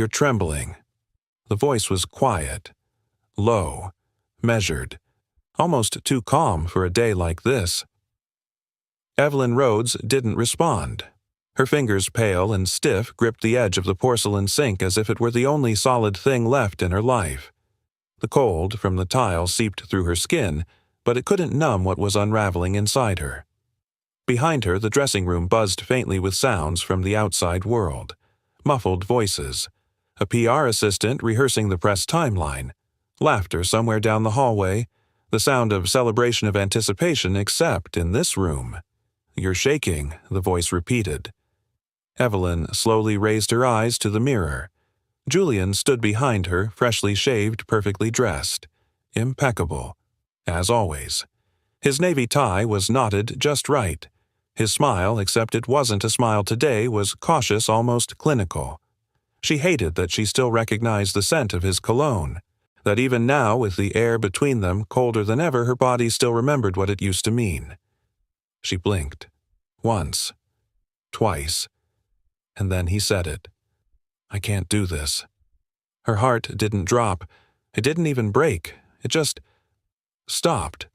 You're trembling." The voice was quiet, low, measured, almost too calm for a day like this. Evelyn Rhodes didn't respond. Her fingers, pale and stiff, gripped the edge of the porcelain sink as if it were the only solid thing left in her life. The cold from the tile seeped through her skin, but it couldn't numb what was unraveling inside her. Behind her, the dressing room buzzed faintly with sounds from the outside world. Muffled voices. A PR assistant rehearsing the press timeline. Laughter somewhere down the hallway. The sound of celebration of anticipation except in this room. "You're shaking," the voice repeated. Evelyn slowly raised her eyes to the mirror. Julian stood behind her, freshly shaved, perfectly dressed. Impeccable. As always. His navy tie was knotted just right. His smile, except it wasn't a smile today, was cautious, almost clinical. She hated that she still recognized the scent of his cologne, that even now, with the air between them colder than ever, her body still remembered what it used to mean. She blinked. Once. Twice. And then he said it. "I can't do this." Her heart didn't drop. It didn't even break. It just stopped.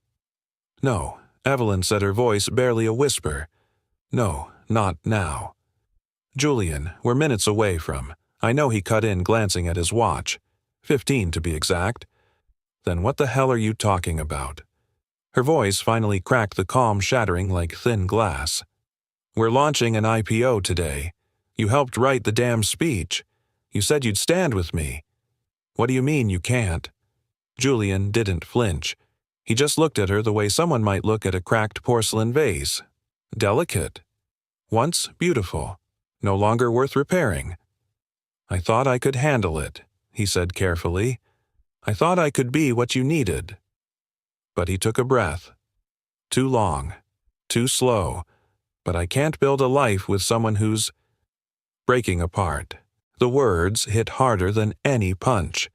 "No," Evelyn said, her voice barely a whisper. "No, not now." "Julian, we're minutes away from—" I know he cut in, glancing at his watch. 15 to be exact. "Then what the hell are you talking about?" Her voice finally cracked the calm, shattering like thin glass. "We're launching an IPO today. You helped write the damn speech. You said you'd stand with me. What do you mean you can't?" Julian didn't flinch. He just looked at her the way someone might look at a cracked porcelain vase. Delicate. Once beautiful. No longer worth repairing. "I thought I could handle it," he said carefully. "I thought I could be what you needed." But he took a breath. "Too long. Too slow. But I can't build a life with someone who's—" breaking apart. The words hit harder than any punch.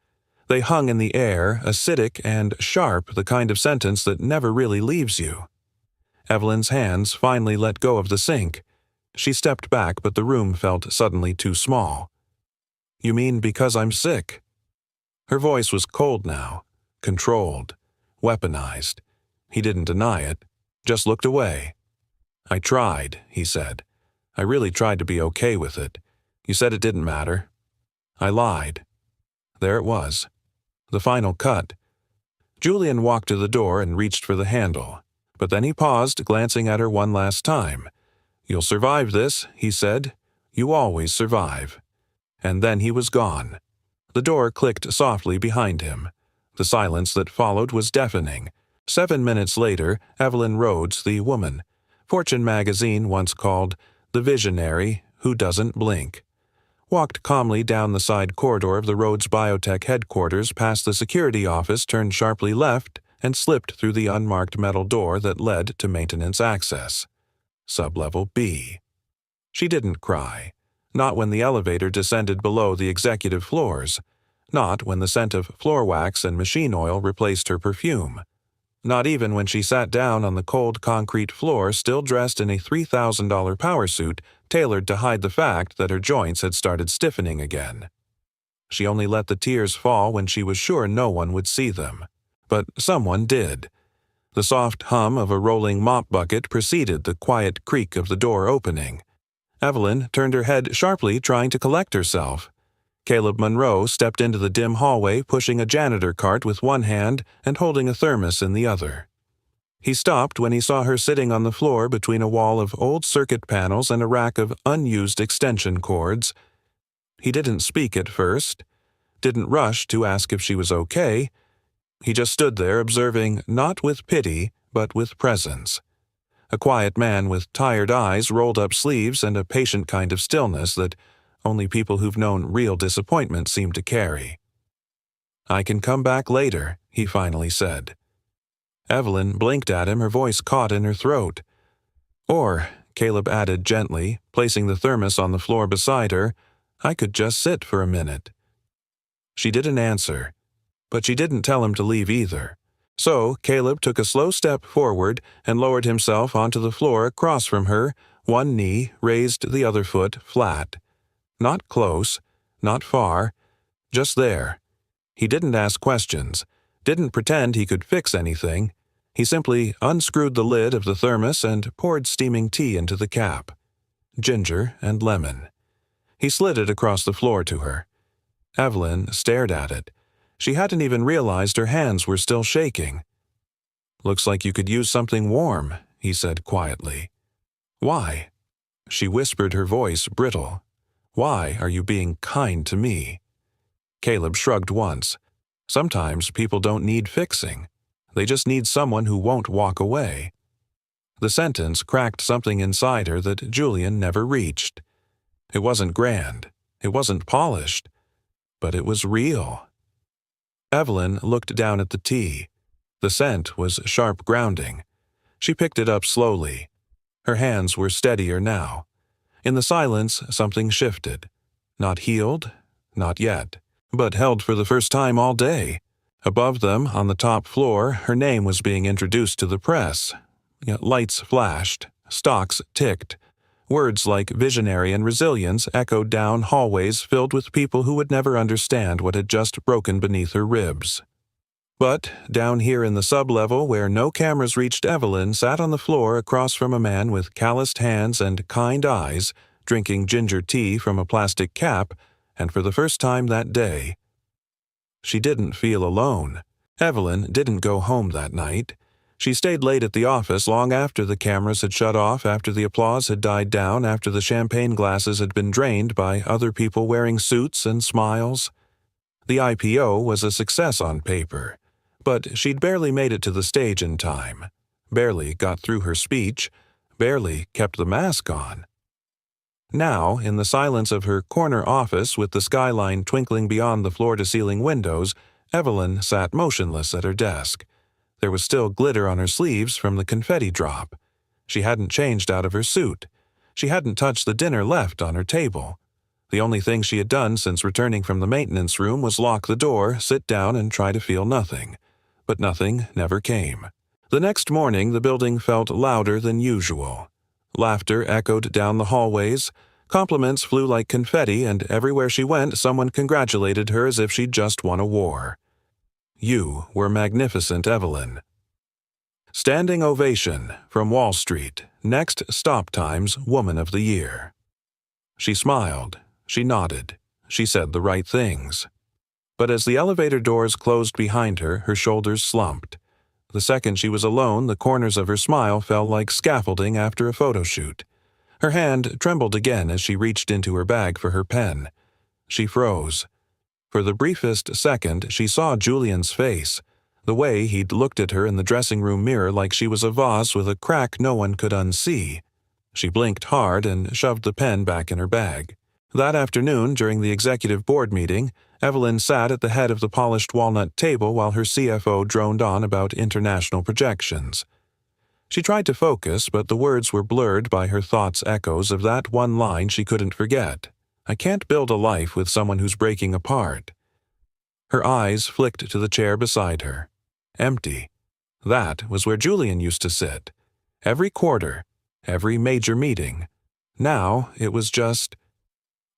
They hung in the air, acidic and sharp, the kind of sentence that never really leaves you. Evelyn's hands finally let go of the sink. She stepped back, but the room felt suddenly too small. "You mean because I'm sick?" Her voice was cold now, controlled, weaponized. He didn't deny it, just looked away. "I tried," he said. "I really tried to be okay with it. You said it didn't matter. I lied." There it was. The final cut. Julian walked to the door and reached for the handle. But then he paused, glancing at her one last time. "You'll survive this," he said. "You always survive." And then he was gone. The door clicked softly behind him. The silence that followed was deafening. 7 minutes later, Evelyn Rhodes, the woman, Fortune magazine once called the visionary who doesn't blink, walked calmly down the side corridor of the Rhodes Biotech headquarters, past the security office, turned sharply left, and slipped through the unmarked metal door that led to maintenance access. Sublevel B. She didn't cry. Not when the elevator descended below the executive floors. Not when the scent of floor wax and machine oil replaced her perfume. Not even when she sat down on the cold concrete floor, still dressed in a $3,000 power suit tailored to hide the fact that her joints had started stiffening again. She only let the tears fall when she was sure no one would see them. But someone did. The soft hum of a rolling mop bucket preceded the quiet creak of the door opening. Evelyn turned her head sharply, trying to collect herself. Caleb Monroe stepped into the dim hallway, pushing a janitor cart with one hand and holding a thermos in the other. He stopped when he saw her sitting on the floor between a wall of old circuit panels and a rack of unused extension cords. He didn't speak at first, didn't rush to ask if she was okay. He just stood there, observing, not with pity, but with presence. A quiet man with tired eyes, rolled-up sleeves, and a patient kind of stillness that only people who've known real disappointment seem to carry. "I can come back later," he finally said. Evelyn blinked at him, her voice caught in her throat. "Or," Caleb added gently, placing the thermos on the floor beside her, "I could just sit for a minute." She didn't answer, but she didn't tell him to leave either. So Caleb took a slow step forward and lowered himself onto the floor across from her, one knee raised, the other foot flat. Not close, not far, just there. He didn't ask questions, didn't pretend he could fix anything. He simply unscrewed the lid of the thermos and poured steaming tea into the cap. Ginger and lemon. He slid it across the floor to her. Evelyn stared at it. She hadn't even realized her hands were still shaking. "Looks like you could use something warm," he said quietly. "Why?" She whispered, her voice brittle. "Why are you being kind to me?" Caleb shrugged once. Sometimes people don't need fixing. They just need someone who won't walk away. The sentence cracked something inside her that Julian never reached. It wasn't grand. It wasn't polished. But it was real. Evelyn looked down at the tea. The scent was sharp grounding. She picked it up slowly. Her hands were steadier now. In the silence, something shifted. Not healed, not yet, but held for the first time all day. Above them, on the top floor, her name was being introduced to the press. Lights flashed, stocks ticked. Words like visionary and resilience echoed down hallways filled with people who would never understand what had just broken beneath her ribs. But down here in the sublevel, where no cameras reached, Evelyn sat on the floor across from a man with calloused hands and kind eyes, drinking ginger tea from a plastic cap, and for the first time that day, she didn't feel alone. Evelyn didn't go home that night. She stayed late at the office long after the cameras had shut off, after the applause had died down, after the champagne glasses had been drained by other people wearing suits and smiles. The IPO was a success on paper, but she'd barely made it to the stage in time, barely got through her speech, barely kept the mask on. Now, in the silence of her corner office with the skyline twinkling beyond the floor-to-ceiling windows, Evelyn sat motionless at her desk. There was still glitter on her sleeves from the confetti drop. She hadn't changed out of her suit. She hadn't touched the dinner left on her table. The only thing she had done since returning from the maintenance room was lock the door, sit down, and try to feel nothing. But nothing never came. The next morning, the building felt louder than usual. Laughter echoed down the hallways. Compliments flew like confetti, and everywhere she went, someone congratulated her as if she'd just won a war. You were magnificent, Evelyn. Standing ovation from Wall Street. Next stop time's Woman of the Year. She smiled. She nodded. She said the right things. But as the elevator doors closed behind her, her shoulders slumped. The second she was alone, the corners of her smile fell like scaffolding after a photo shoot. Her hand trembled again as she reached into her bag for her pen. She froze. For the briefest second, she saw Julian's face, the way he'd looked at her in the dressing room mirror like she was a vase with a crack no one could unsee. She blinked hard and shoved the pen back in her bag. That afternoon, during the executive board meeting, Evelyn sat at the head of the polished walnut table while her CFO droned on about international projections. She tried to focus, but the words were blurred by her thoughts' echoes of that one line she couldn't forget. I can't build a life with someone who's breaking apart. Her eyes flicked to the chair beside her. Empty. That was where Julian used to sit. Every quarter, every major meeting. Now it was just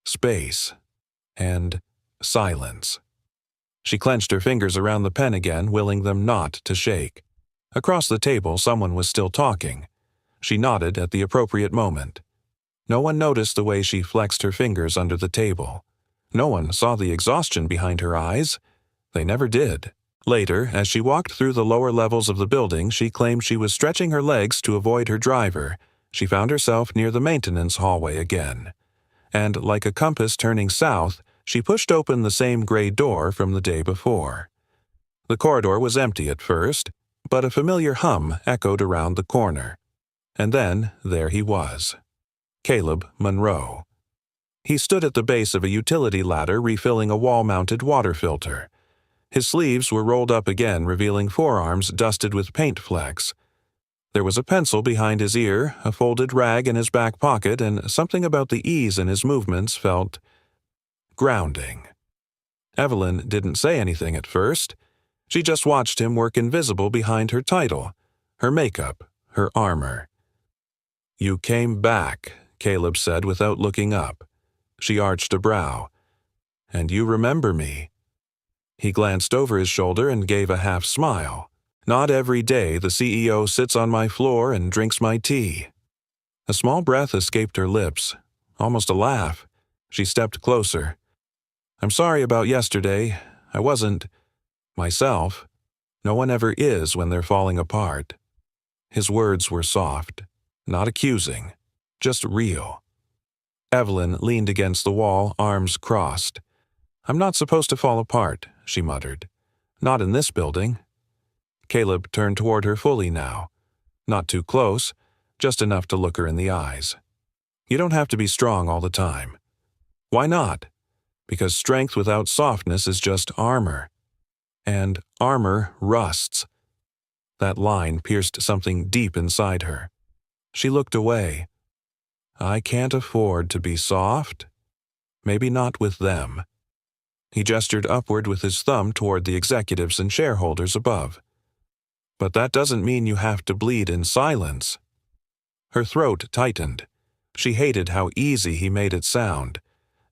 space and silence. She clenched her fingers around the pen again, willing them not to shake. Across the table, someone was still talking. She nodded at the appropriate moment. No one noticed the way she flexed her fingers under the table. No one saw the exhaustion behind her eyes. They never did. Later, as she walked through the lower levels of the building, she claimed she was stretching her legs to avoid her driver. She found herself near the maintenance hallway again. And like a compass turning south, she pushed open the same gray door from the day before. The corridor was empty at first, but a familiar hum echoed around the corner. And then there he was. Caleb Monroe. He stood at the base of a utility ladder refilling a wall-mounted water filter. His sleeves were rolled up again, revealing forearms dusted with paint flecks. There was a pencil behind his ear, a folded rag in his back pocket, and something about the ease in his movements felt grounding. Evelyn didn't say anything at first. She just watched him work invisible behind her title, her makeup, her armor. "You came back," Caleb said without looking up. She arched a brow. And you remember me." He glanced over his shoulder and gave a half smile. "Not every day the CEO sits on my floor and drinks my tea." A small breath escaped her lips, almost a laugh. She stepped closer. "I'm sorry about yesterday. I wasn't myself. No one ever is when they're falling apart." His words were soft, not accusing, just real. Evelyn leaned against the wall, arms crossed. "I'm not supposed to fall apart," she muttered. "Not in this building." Caleb turned toward her fully now. Not too close, just enough to look her in the eyes. "You don't have to be strong all the time." "Why not?" "Because strength without softness is just armor. And armor rusts." That line pierced something deep inside her. She looked away. "I can't afford to be soft. Maybe not with them." He gestured upward with his thumb toward the executives and shareholders above. "But that doesn't mean you have to bleed in silence." Her throat tightened. She hated how easy he made it sound,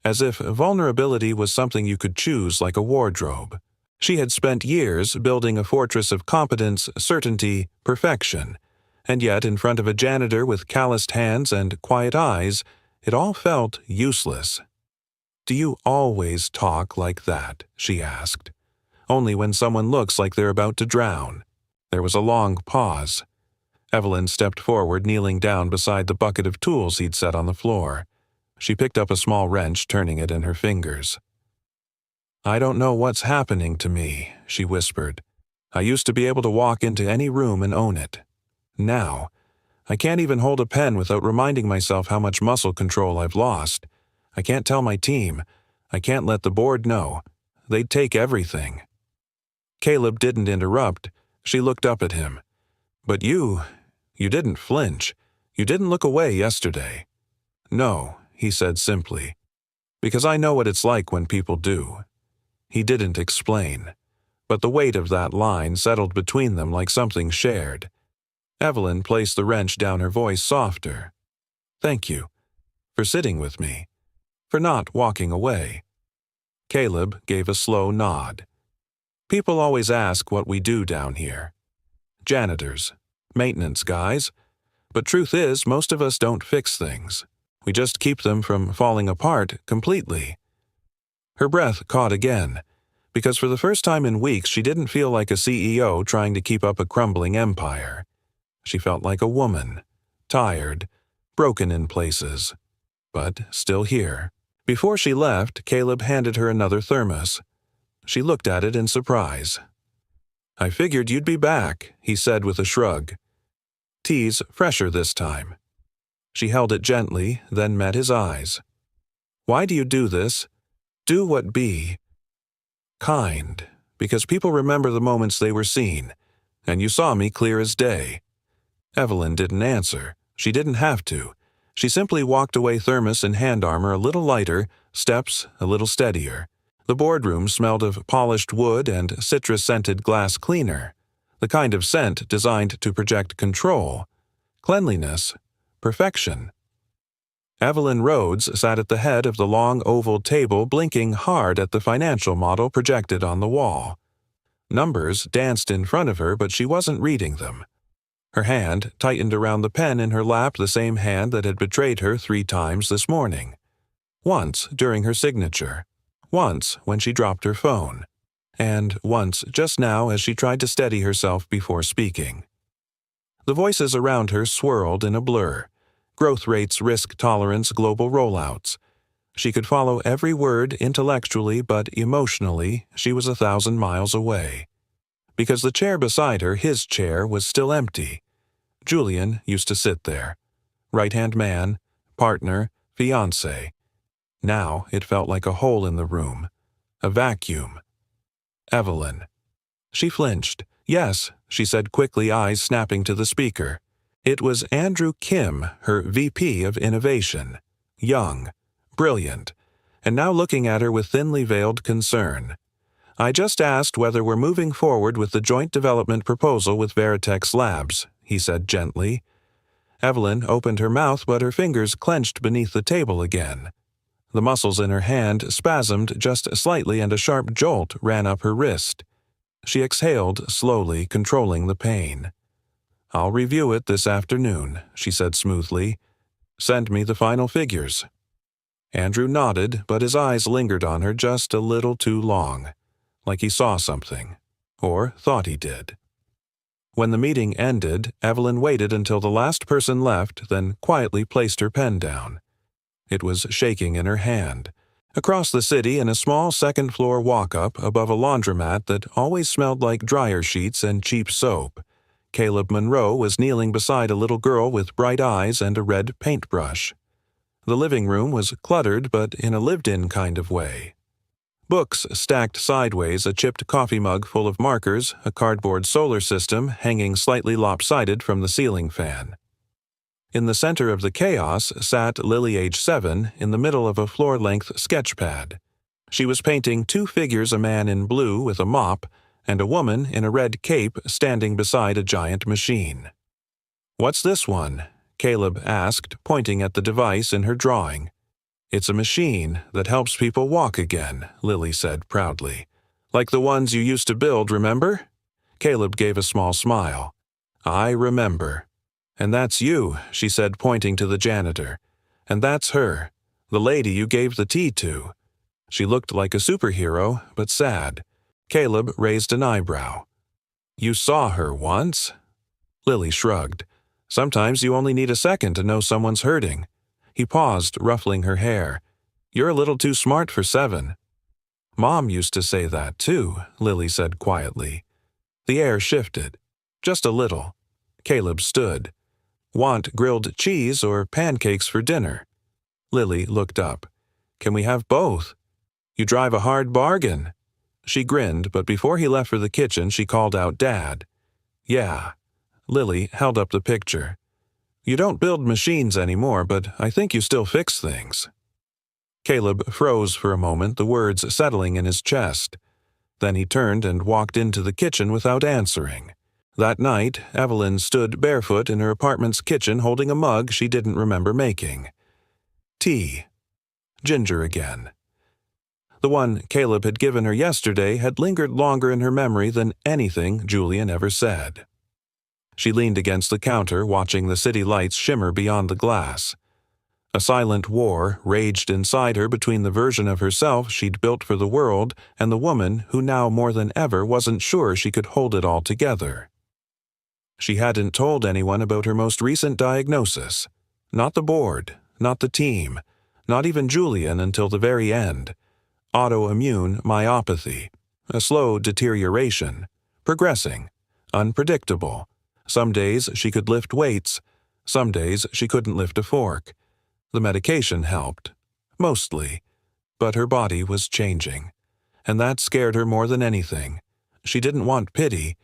as if vulnerability was something you could choose like a wardrobe. She had spent years building a fortress of competence, certainty, perfection, and yet in front of a janitor with calloused hands and quiet eyes, it all felt useless. "Do you always talk like that?" she asked. "Only when someone looks like they're about to drown." There was a long pause. Evelyn stepped forward, kneeling down beside the bucket of tools he'd set on the floor. She picked up a small wrench, turning it in her fingers. "I don't know what's happening to me," she whispered. "I used to be able to walk into any room and own it. Now, I can't even hold a pen without reminding myself how much muscle control I've lost. I can't tell my team. I can't let the board know. They'd take everything." Caleb didn't interrupt. She looked up at him. "But you didn't flinch. You didn't look away yesterday." "No," he said simply. "Because I know what it's like when people do." He didn't explain, but the weight of that line settled between them like something shared. Evelyn placed the wrench down, her voice softer. "Thank you. For sitting with me. For not walking away." Caleb gave a slow nod. "People always ask what we do down here. Janitors, maintenance guys. But truth is, most of us don't fix things. We just keep them from falling apart completely." Her breath caught again, because for the first time in weeks she didn't feel like a CEO trying to keep up a crumbling empire. She felt like a woman, tired, broken in places, but still here. Before she left, Caleb handed her another thermos. She looked at it in surprise. "I figured you'd be back," he said with a shrug. "Tea's fresher this time." She held it gently, then met his eyes. "Why do you do this? Do what be kind, because people remember the moments they were seen, and you saw me clear as day." Evelyn didn't answer. She didn't have to. She simply walked away, thermos and hand armor a little lighter, steps a little steadier. The boardroom smelled of polished wood and citrus-scented glass cleaner, the kind of scent designed to project control, cleanliness, perfection. Evelyn Rhodes sat at the head of the long oval table, blinking hard at the financial model projected on the wall. Numbers danced in front of her, but she wasn't reading them. Her hand tightened around the pen in her lap, the same hand that had betrayed her 3 times this morning. Once during her signature, once when she dropped her phone, and once just now as she tried to steady herself before speaking. The voices around her swirled in a blur. Growth rates, risk tolerance, global rollouts. She could follow every word intellectually, but emotionally, she was 1,000 miles away. Because the chair beside her, his chair, was still empty. Julian used to sit there. Right-hand man, partner, fiancé. Now it felt like a hole in the room. A vacuum. Evelyn. She flinched. "Yes," she said quickly, eyes snapping to the speaker. It was Andrew Kim, her VP of Innovation. Young, brilliant, and now looking at her with thinly veiled concern. "I just asked whether we're moving forward with the joint development proposal with Veritex Labs," he said gently. Evelyn opened her mouth, but her fingers clenched beneath the table again. The muscles in her hand spasmed just slightly and a sharp jolt ran up her wrist. She exhaled slowly, controlling the pain. "I'll review it this afternoon," she said smoothly. "Send me the final figures." Andrew nodded, but his eyes lingered on her just a little too long, like he saw something, or thought he did. When the meeting ended, Evelyn waited until the last person left, then quietly placed her pen down. It was shaking in her hand. Across the city, in a small second-floor walk-up above a laundromat that always smelled like dryer sheets and cheap soap, Caleb Monroe was kneeling beside a little girl with bright eyes and a red paintbrush. The living room was cluttered, but in a lived-in kind of way. Books stacked sideways, a chipped coffee mug full of markers, a cardboard solar system hanging slightly lopsided from the ceiling fan. In the center of the chaos sat Lily, age 7, in the middle of a floor-length sketch pad. She was painting two figures, a man in blue with a mop, and a woman in a red cape standing beside a giant machine. "What's this one?" Caleb asked, pointing at the device in her drawing. "It's a machine that helps people walk again," Lily said proudly. "Like the ones you used to build, remember?" Caleb gave a small smile. "I remember. And that's you," she said, pointing to the janitor. "And that's her, the lady you gave the tea to." She looked like a superhero, but sad. Caleb raised an eyebrow. "You saw her once?" Lily shrugged. "Sometimes you only need a second to know someone's hurting." He paused, ruffling her hair. "You're a little too smart for 7. "Mom used to say that, too," Lily said quietly. The air shifted. Just a little. Caleb stood. "Want grilled cheese or pancakes for dinner?" Lily looked up. "Can we have both?" "You drive a hard bargain." She grinned, but before he left for the kitchen, she called out, "Dad." "Yeah." Lily held up the picture. "You don't build machines anymore, but I think you still fix things." Caleb froze for a moment, the words settling in his chest. Then he turned and walked into the kitchen without answering. That night, Evelyn stood barefoot in her apartment's kitchen holding a mug she didn't remember making. Tea. Ginger again. The one Caleb had given her yesterday had lingered longer in her memory than anything Julian ever said. She leaned against the counter, watching the city lights shimmer beyond the glass. A silent war raged inside her between the version of herself she'd built for the world and the woman who now more than ever wasn't sure she could hold it all together. She hadn't told anyone about her most recent diagnosis. Not the board, not the team, not even Julian until the very end. Autoimmune myopathy, a slow deterioration, progressing, unpredictable. Some days she could lift weights, some days she couldn't lift a fork. The medication helped, mostly, but her body was changing, and that scared her more than anything. She didn't want pity,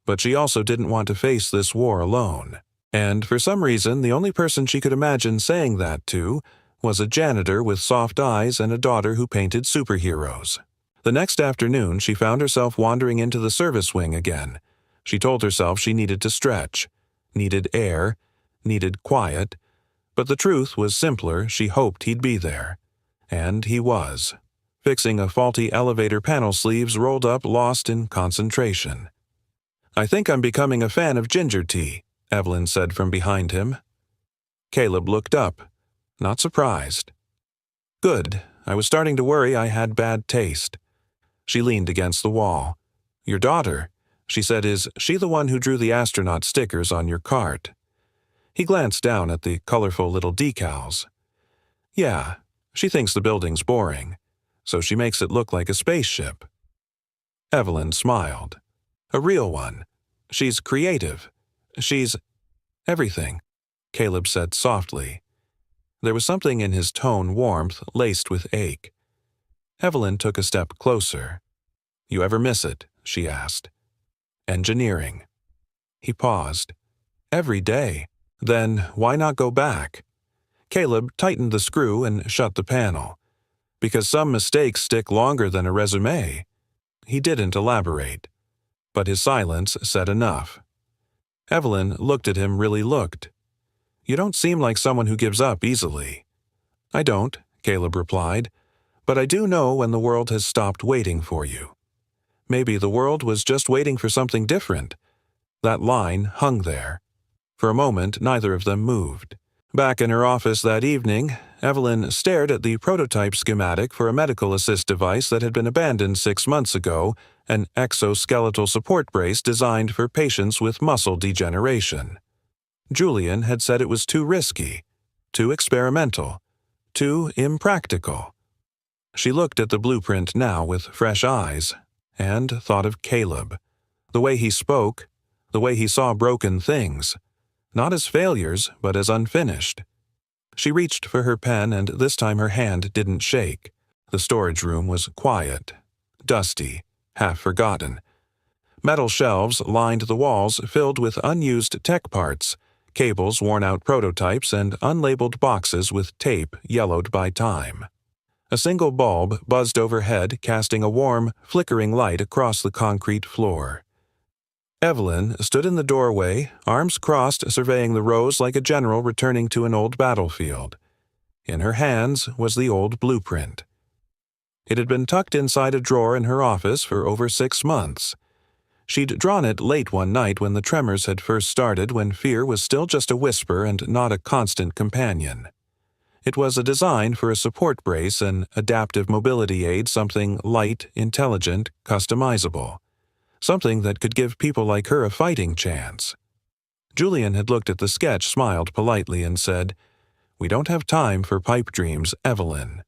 but she also didn't want to face this war alone. And for some reason, the only person she could imagine saying that to was a janitor with soft eyes and a daughter who painted superheroes. The next afternoon, she found herself wandering into the service wing again. She told herself she needed to stretch, needed air, needed quiet, but the truth was simpler. She hoped he'd be there. And he was, fixing a faulty elevator panel sleeves rolled up, lost in concentration. "I think I'm becoming a fan of ginger tea," Evelyn said from behind him. Caleb looked up, not surprised. "Good. I was starting to worry I had bad taste." She leaned against the wall. "Your daughter," she said, "is she the one who drew the astronaut stickers on your cart?" He glanced down at the colorful little decals. "Yeah, she thinks the building's boring, so she makes it look like a spaceship." Evelyn smiled. "A real one. She's creative. She's everything," Caleb said softly. There was something in his tone, warmth laced with ache. Evelyn took a step closer. "You ever miss it?" she asked. "Engineering." He paused. "Every day. Then why not go back?" Caleb tightened the screw and shut the panel. "Because some mistakes stick longer than a resume." He didn't elaborate, but his silence said enough. Evelyn looked at him, really looked. "You don't seem like someone who gives up easily." "I don't," Caleb replied, "but I do know when the world has stopped waiting for you. Maybe the world was just waiting for something different." That line hung there. For a moment, neither of them moved. Back in her office that evening, Evelyn stared at the prototype schematic for a medical assist device that had been abandoned 6 months ago, an exoskeletal support brace designed for patients with muscle degeneration. Julian had said it was too risky, too experimental, too impractical. She looked at the blueprint now with fresh eyes, and thought of Caleb. The way he spoke, the way he saw broken things, not as failures, but as unfinished. She reached for her pen, and this time her hand didn't shake. The storage room was quiet, dusty, half forgotten. Metal shelves lined the walls filled with unused tech parts, cables, worn-out prototypes, and unlabeled boxes with tape yellowed by time. A single bulb buzzed overhead, casting a warm, flickering light across the concrete floor. Evelyn stood in the doorway, arms crossed, surveying the rows like a general returning to an old battlefield. In her hands was the old blueprint. It had been tucked inside a drawer in her office for over 6 months. She'd drawn it late one night when the tremors had first started, when fear was still just a whisper and not a constant companion. It was a design for a support brace, an adaptive mobility aid, something light, intelligent, customizable. Something that could give people like her a fighting chance. Julian had looked at the sketch, smiled politely, and said, "We don't have time for pipe dreams, Evelyn."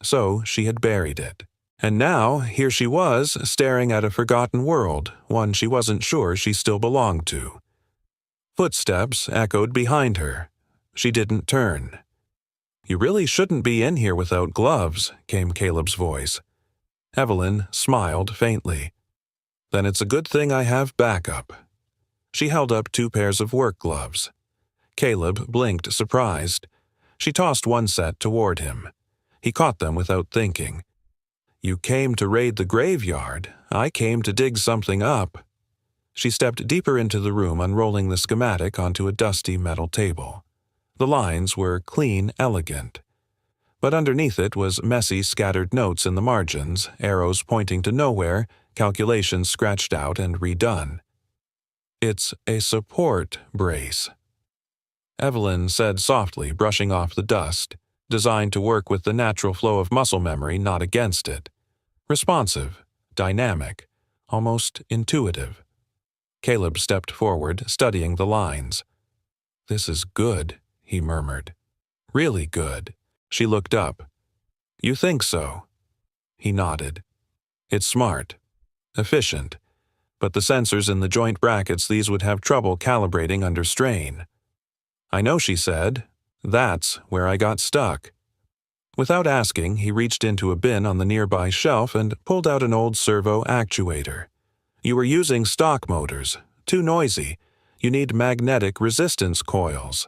So she had buried it. And now, here she was, staring at a forgotten world, one she wasn't sure she still belonged to. Footsteps echoed behind her. She didn't turn. "You really shouldn't be in here without gloves," came Caleb's voice. Evelyn smiled faintly. "Then it's a good thing I have backup." She held up 2 pairs of work gloves. Caleb blinked, surprised. She tossed one set toward him. He caught them without thinking. "You came to raid the graveyard. I came to dig something up." She stepped deeper into the room, unrolling the schematic onto a dusty metal table. The lines were clean, elegant. But underneath it was messy, scattered notes in the margins, arrows pointing to nowhere, calculations scratched out and redone. "It's a support brace," Evelyn said softly, brushing off the dust, designed to work with the natural flow of muscle memory, not against it. Responsive, dynamic, almost intuitive. Caleb stepped forward, studying the lines. "This is good," he murmured. "Really good." She looked up. "You think so?" He nodded. "It's smart. Efficient. But the sensors in the joint brackets, these would have trouble calibrating under strain." "I know," she said. "That's where I got stuck." Without asking, he reached into a bin on the nearby shelf and pulled out an old servo actuator. "You were using stock motors. Too noisy. You need magnetic resistance coils."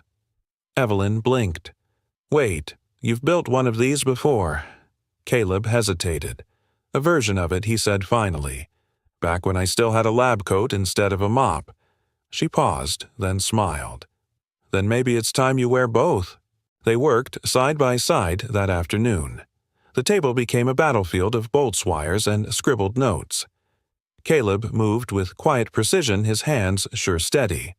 Evelyn blinked. "Wait, you've built one of these before." Caleb hesitated. "A version of it," he said finally. "Back when I still had a lab coat instead of a mop." She paused, then smiled. "Then maybe it's time you wear both." They worked side by side that afternoon. The table became a battlefield of bolts, wires, and scribbled notes. Caleb moved with quiet precision, his hands sure steady.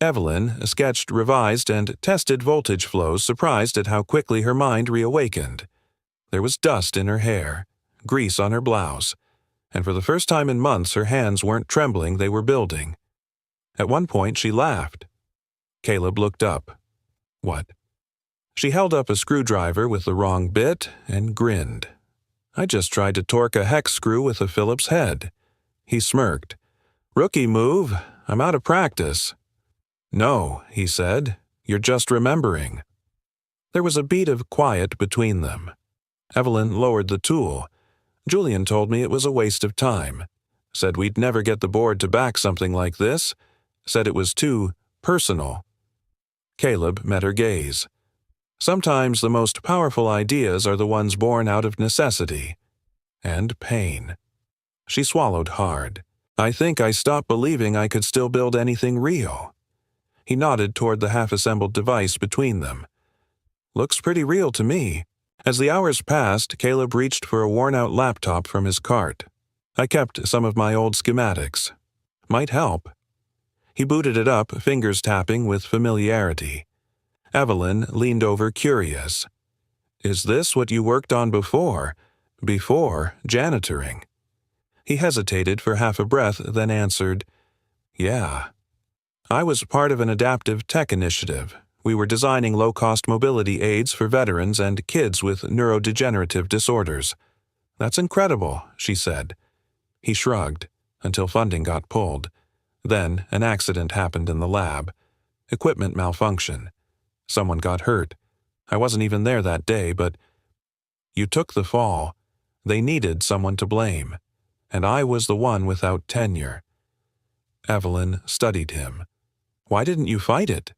Evelyn sketched, revised, and tested voltage flows, surprised at how quickly her mind reawakened. There was dust in her hair, grease on her blouse, and for the first time in months her hands weren't trembling, they were building. At one point she laughed. Caleb looked up. "What?" She held up a screwdriver with the wrong bit and grinned. "I just tried to torque a hex screw with a Phillips head." He smirked. "Rookie move. I'm out of practice." "No," he said. "You're just remembering." There was a beat of quiet between them. Evelyn lowered the tool. "Julian told me it was a waste of time. Said we'd never get the board to back something like this. Said it was too personal." Caleb met her gaze. Sometimes the most powerful ideas are the ones born out of necessity and pain. She swallowed hard. "I think I stopped believing I could still build anything real." He nodded toward the half-assembled device between them. "Looks pretty real to me." As the hours passed, Caleb reached for a worn-out laptop from his cart. I kept some of my old schematics. Might help. He booted it up, fingers tapping with familiarity. Evelyn leaned over curious. Is this what you worked on before janitoring? He hesitated for half a breath, then answered, Yeah. I was part of an adaptive tech initiative. We were designing low-cost mobility aids for veterans and kids with neurodegenerative disorders. That's incredible, she said. He shrugged, until funding got pulled. Then an accident happened in the lab. Equipment malfunction. Someone got hurt. I wasn't even there that day, but you took the fall. They needed someone to blame, and I was the one without tenure. Evelyn studied him. Why didn't you fight it?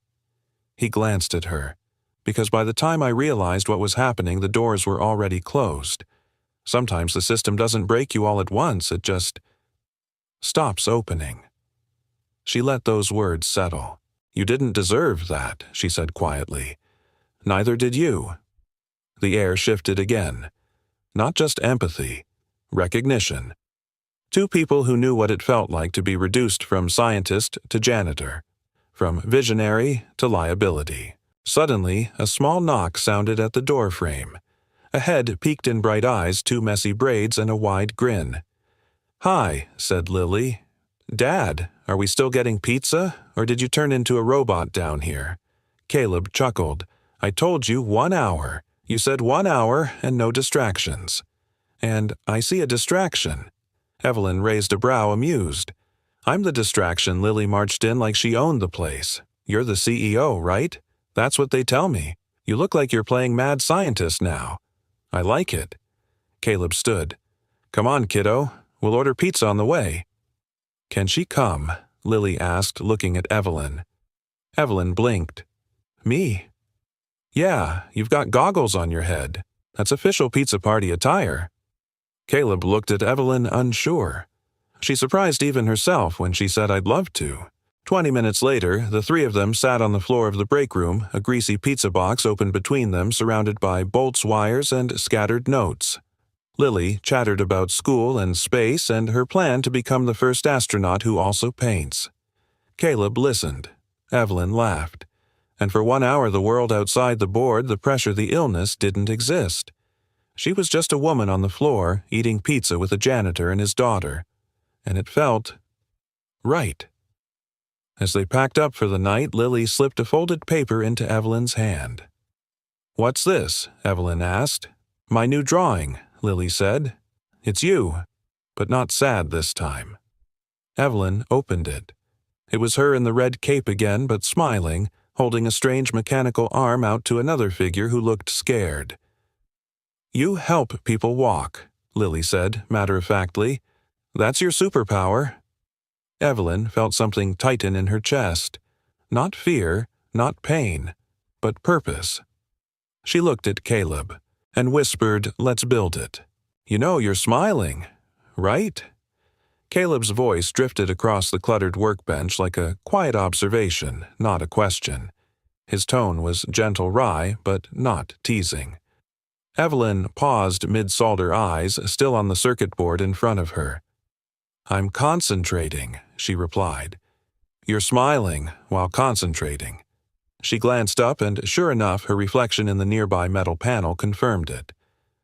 He glanced at her. Because by the time I realized what was happening, the doors were already closed. Sometimes the system doesn't break you all at once, it just stops opening. She let those words settle. You didn't deserve that, she said quietly. Neither did you. The air shifted again. Not just empathy, recognition. Two people who knew what it felt like to be reduced from scientist to janitor, from visionary to liability. Suddenly, a small knock sounded at the door frame. A head peeked in bright eyes, two messy braids, and a wide grin. Hi, said Lily. Dad, are we still getting pizza, or did you turn into a robot down here? Caleb chuckled. I told you 1 hour. You said 1 hour and no distractions. And I see a distraction. Evelyn raised a brow, amused. I'm the distraction. Lily marched in like she owned the place. You're the CEO, right? That's what they tell me. You look like you're playing mad scientist now. I like it. Caleb stood. Come on, kiddo. We'll order pizza on the way. Can she come? Lily asked, looking at Evelyn. Evelyn blinked. Me? Yeah, you've got goggles on your head. That's official pizza party attire. Caleb looked at Evelyn, unsure. She surprised even herself when she said I'd love to. 20 minutes later, the three of them sat on the floor of the break room, a greasy pizza box open between them, surrounded by bolts, wires, and scattered notes. Lily chattered about school and space and her plan to become the first astronaut who also paints. Caleb listened. Evelyn laughed. And for 1 hour the world outside the board, the pressure, the illness, didn't exist. She was just a woman on the floor, eating pizza with a janitor and his daughter. And it felt right. As they packed up for the night, Lily slipped a folded paper into Evelyn's hand. What's this? Evelyn asked. My new drawing, Lily said. It's you, but not sad this time. Evelyn opened it. It was her in the red cape again, but smiling, holding a strange mechanical arm out to another figure who looked scared. You help people walk, Lily said, matter-of-factly. That's your superpower. Evelyn felt something tighten in her chest. Not fear, not pain, but purpose. She looked at Caleb and whispered, let's build it. You know you're smiling, right? Caleb's voice drifted across the cluttered workbench like a quiet observation, not a question. His tone was gentle wry, but not teasing. Evelyn paused mid-solder, eyes still on the circuit board in front of her. I'm concentrating, she replied. You're smiling while concentrating. She glanced up and, sure enough, her reflection in the nearby metal panel confirmed it.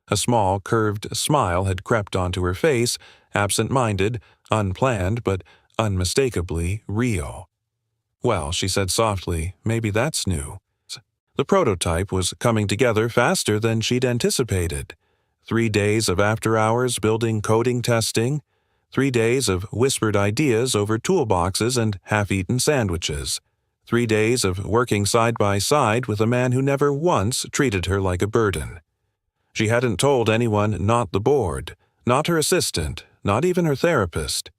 A small, curved smile had crept onto her face, absent-minded, unplanned, but unmistakably real. Well, she said softly, maybe that's new. The prototype was coming together faster than she'd anticipated. 3 days of after-hours building coding testing, 3 days of whispered ideas over toolboxes and half-eaten sandwiches, 3 days of working side by side with a man who never once treated her like a burden. She hadn't told anyone, not the board, not her assistant, not even her therapist.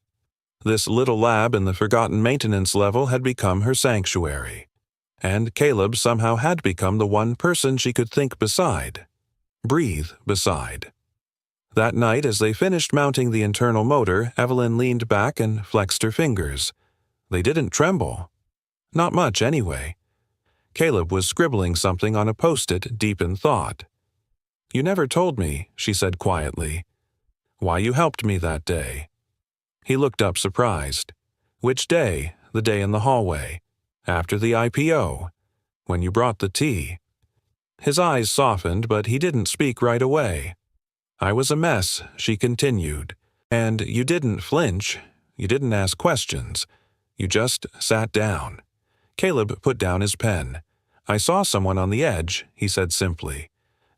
This little lab in the forgotten maintenance level had become her sanctuary. And Caleb somehow had become the one person she could think beside, breathe beside. That night, as they finished mounting the internal motor, Evelyn leaned back and flexed her fingers. They didn't tremble. Not much, anyway. Caleb was scribbling something on a post-it deep in thought. You never told me, she said quietly, why you helped me that day. He looked up surprised. Which day? The day in the hallway. After the IPO. When you brought the tea. His eyes softened, but he didn't speak right away. I was a mess, she continued. And you didn't flinch. You didn't ask questions. You just sat down. Caleb put down his pen. I saw someone on the edge, he said simply.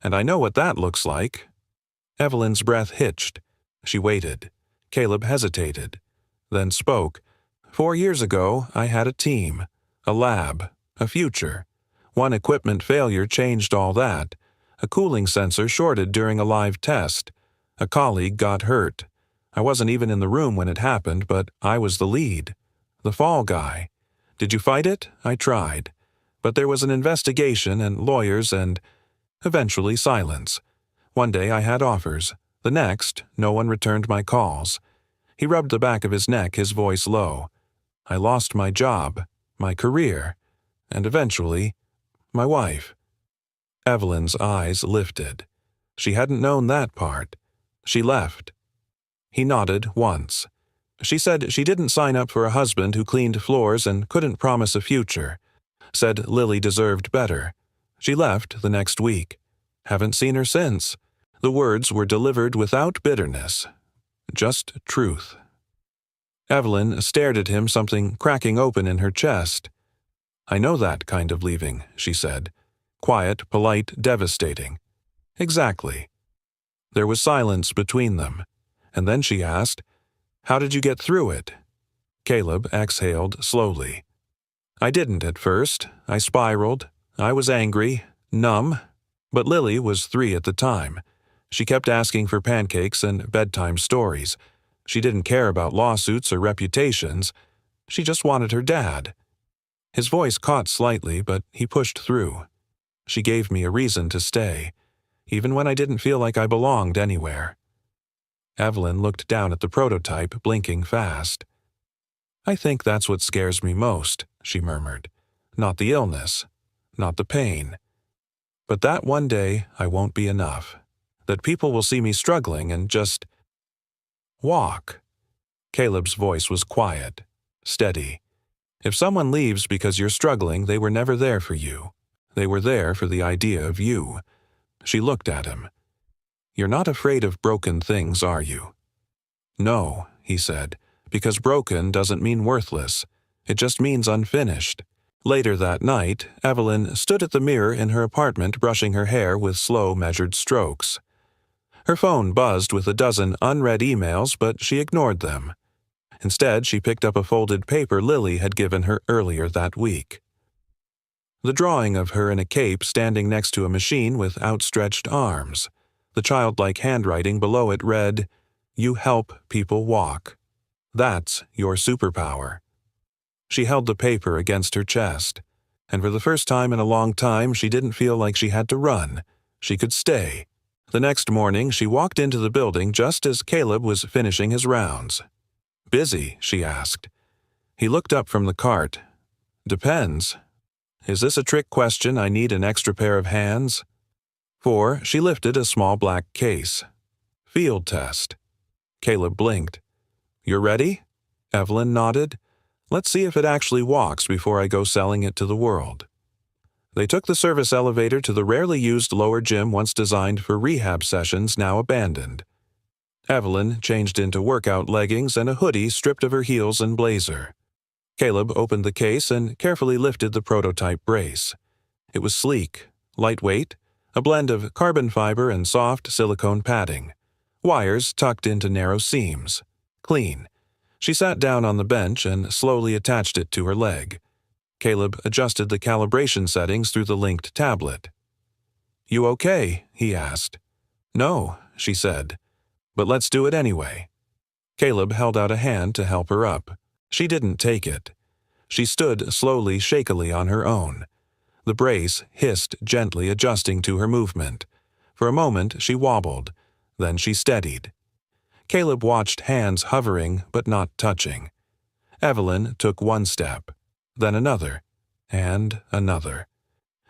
And I know what that looks like. Evelyn's breath hitched. She waited. Caleb hesitated. Then spoke. 4 years ago, I had a team. A lab. A future. One equipment failure changed all that. A cooling sensor shorted during a live test. A colleague got hurt. I wasn't even in the room when it happened, but I was the lead. The fall guy. Did you fight it? I tried. But there was an investigation and lawyers and, eventually, silence. One day I had offers. The next, no one returned my calls. He rubbed the back of his neck, his voice low. I lost my job, my career, and eventually, my wife. Evelyn's eyes lifted. She hadn't known that part. She left. He nodded once. She said she didn't sign up for a husband who cleaned floors and couldn't promise a future. Said Lily deserved better. She left the next week. Haven't seen her since. The words were delivered without bitterness. Just truth. Evelyn stared at him, something cracking open in her chest. I know that kind of leaving, she said. Quiet, polite, devastating. Exactly. There was silence between them, and then she asked, How did you get through it? Caleb exhaled slowly. I didn't at first. I spiraled. I was angry, numb. But Lily was 3 at the time. She kept asking for pancakes and bedtime stories. She didn't care about lawsuits or reputations. She just wanted her dad. His voice caught slightly, but he pushed through. She gave me a reason to stay, even when I didn't feel like I belonged anywhere. Evelyn looked down at the prototype, blinking fast. I think that's what scares me most, she murmured. Not the illness, not the pain. But that one day I won't be enough. That people will see me struggling and just walk. Caleb's voice was quiet, steady. If someone leaves because you're struggling, they were never there for you. They were there for the idea of you. She looked at him. You're not afraid of broken things, are you? No, he said, because broken doesn't mean worthless. It just means unfinished. Later that night, Evelyn stood at the mirror in her apartment brushing her hair with slow, measured strokes. Her phone buzzed with a dozen unread emails, but she ignored them. Instead, she picked up a folded paper Lily had given her earlier that week. The drawing of her in a cape standing next to a machine with outstretched arms. The childlike handwriting below it read, You help people walk. That's your superpower. She held the paper against her chest, and for the first time in a long time she didn't feel like she had to run. She could stay. The next morning she walked into the building just as Caleb was finishing his rounds. Busy? She asked. He looked up from the cart. Depends. Is this a trick question? I need an extra pair of hands? 4. She lifted a small black case. Field test. Caleb blinked. You're ready? Evelyn nodded. Let's see if it actually walks before I go selling it to the world. They took the service elevator to the rarely used lower gym once designed for rehab sessions, now abandoned. Evelyn changed into workout leggings and a hoodie stripped of her heels and blazer. Caleb opened the case and carefully lifted the prototype brace. It was sleek, lightweight, a blend of carbon fiber and soft silicone padding. Wires tucked into narrow seams. Clean. She sat down on the bench and slowly attached it to her leg. Caleb adjusted the calibration settings through the linked tablet. You okay? He asked. No, she said. But let's do it anyway. Caleb held out a hand to help her up. She didn't take it. She stood slowly, shakily on her own. The brace hissed gently, adjusting to her movement. For a moment she wobbled. Then she steadied. Caleb watched hands hovering but not touching. Evelyn took one step, then another, and another.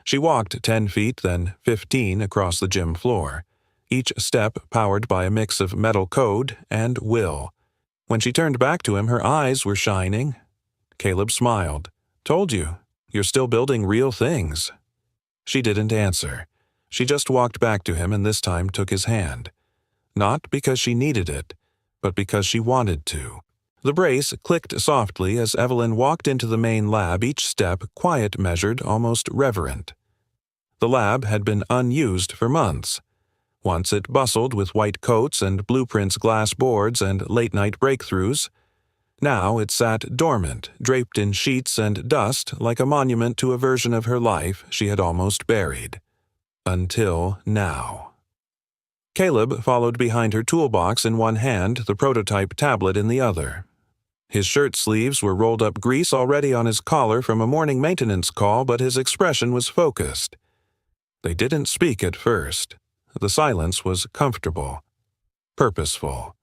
She walked 10 feet, then 15 across the gym floor. each step powered by a mix of metal code and will. When she turned back to him, her eyes were shining. Caleb smiled. "Told you, you're still building real things." She didn't answer. She just walked back to him and this time took his hand. Not because she needed it, but because she wanted to. The brace clicked softly as Evelyn walked into the main lab, each step quiet, measured, almost reverent. The lab had been unused for months. Once it bustled with white coats and blueprints, glass boards, and late-night breakthroughs. Now it sat dormant, draped in sheets and dust like a monument to a version of her life she had almost buried. Until now. Caleb followed behind her toolbox in one hand, the prototype tablet in the other. His shirt sleeves were rolled up, grease already on his collar from a morning maintenance call, but his expression was focused. They didn't speak at first. The silence was comfortable, purposeful.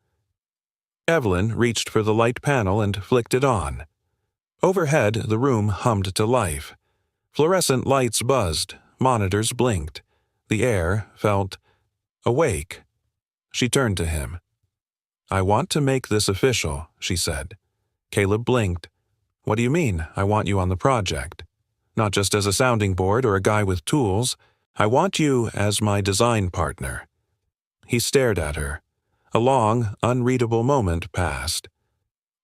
Evelyn reached for the light panel and flicked it on. Overhead, the room hummed to life. Fluorescent lights buzzed, monitors blinked. The air felt awake. She turned to him. "I want to make this official," she said. Caleb blinked. "What do you mean, I want you on the project? Not just as a sounding board or a guy with tools. I want you as my design partner." He stared at her. A long, unreadable moment passed.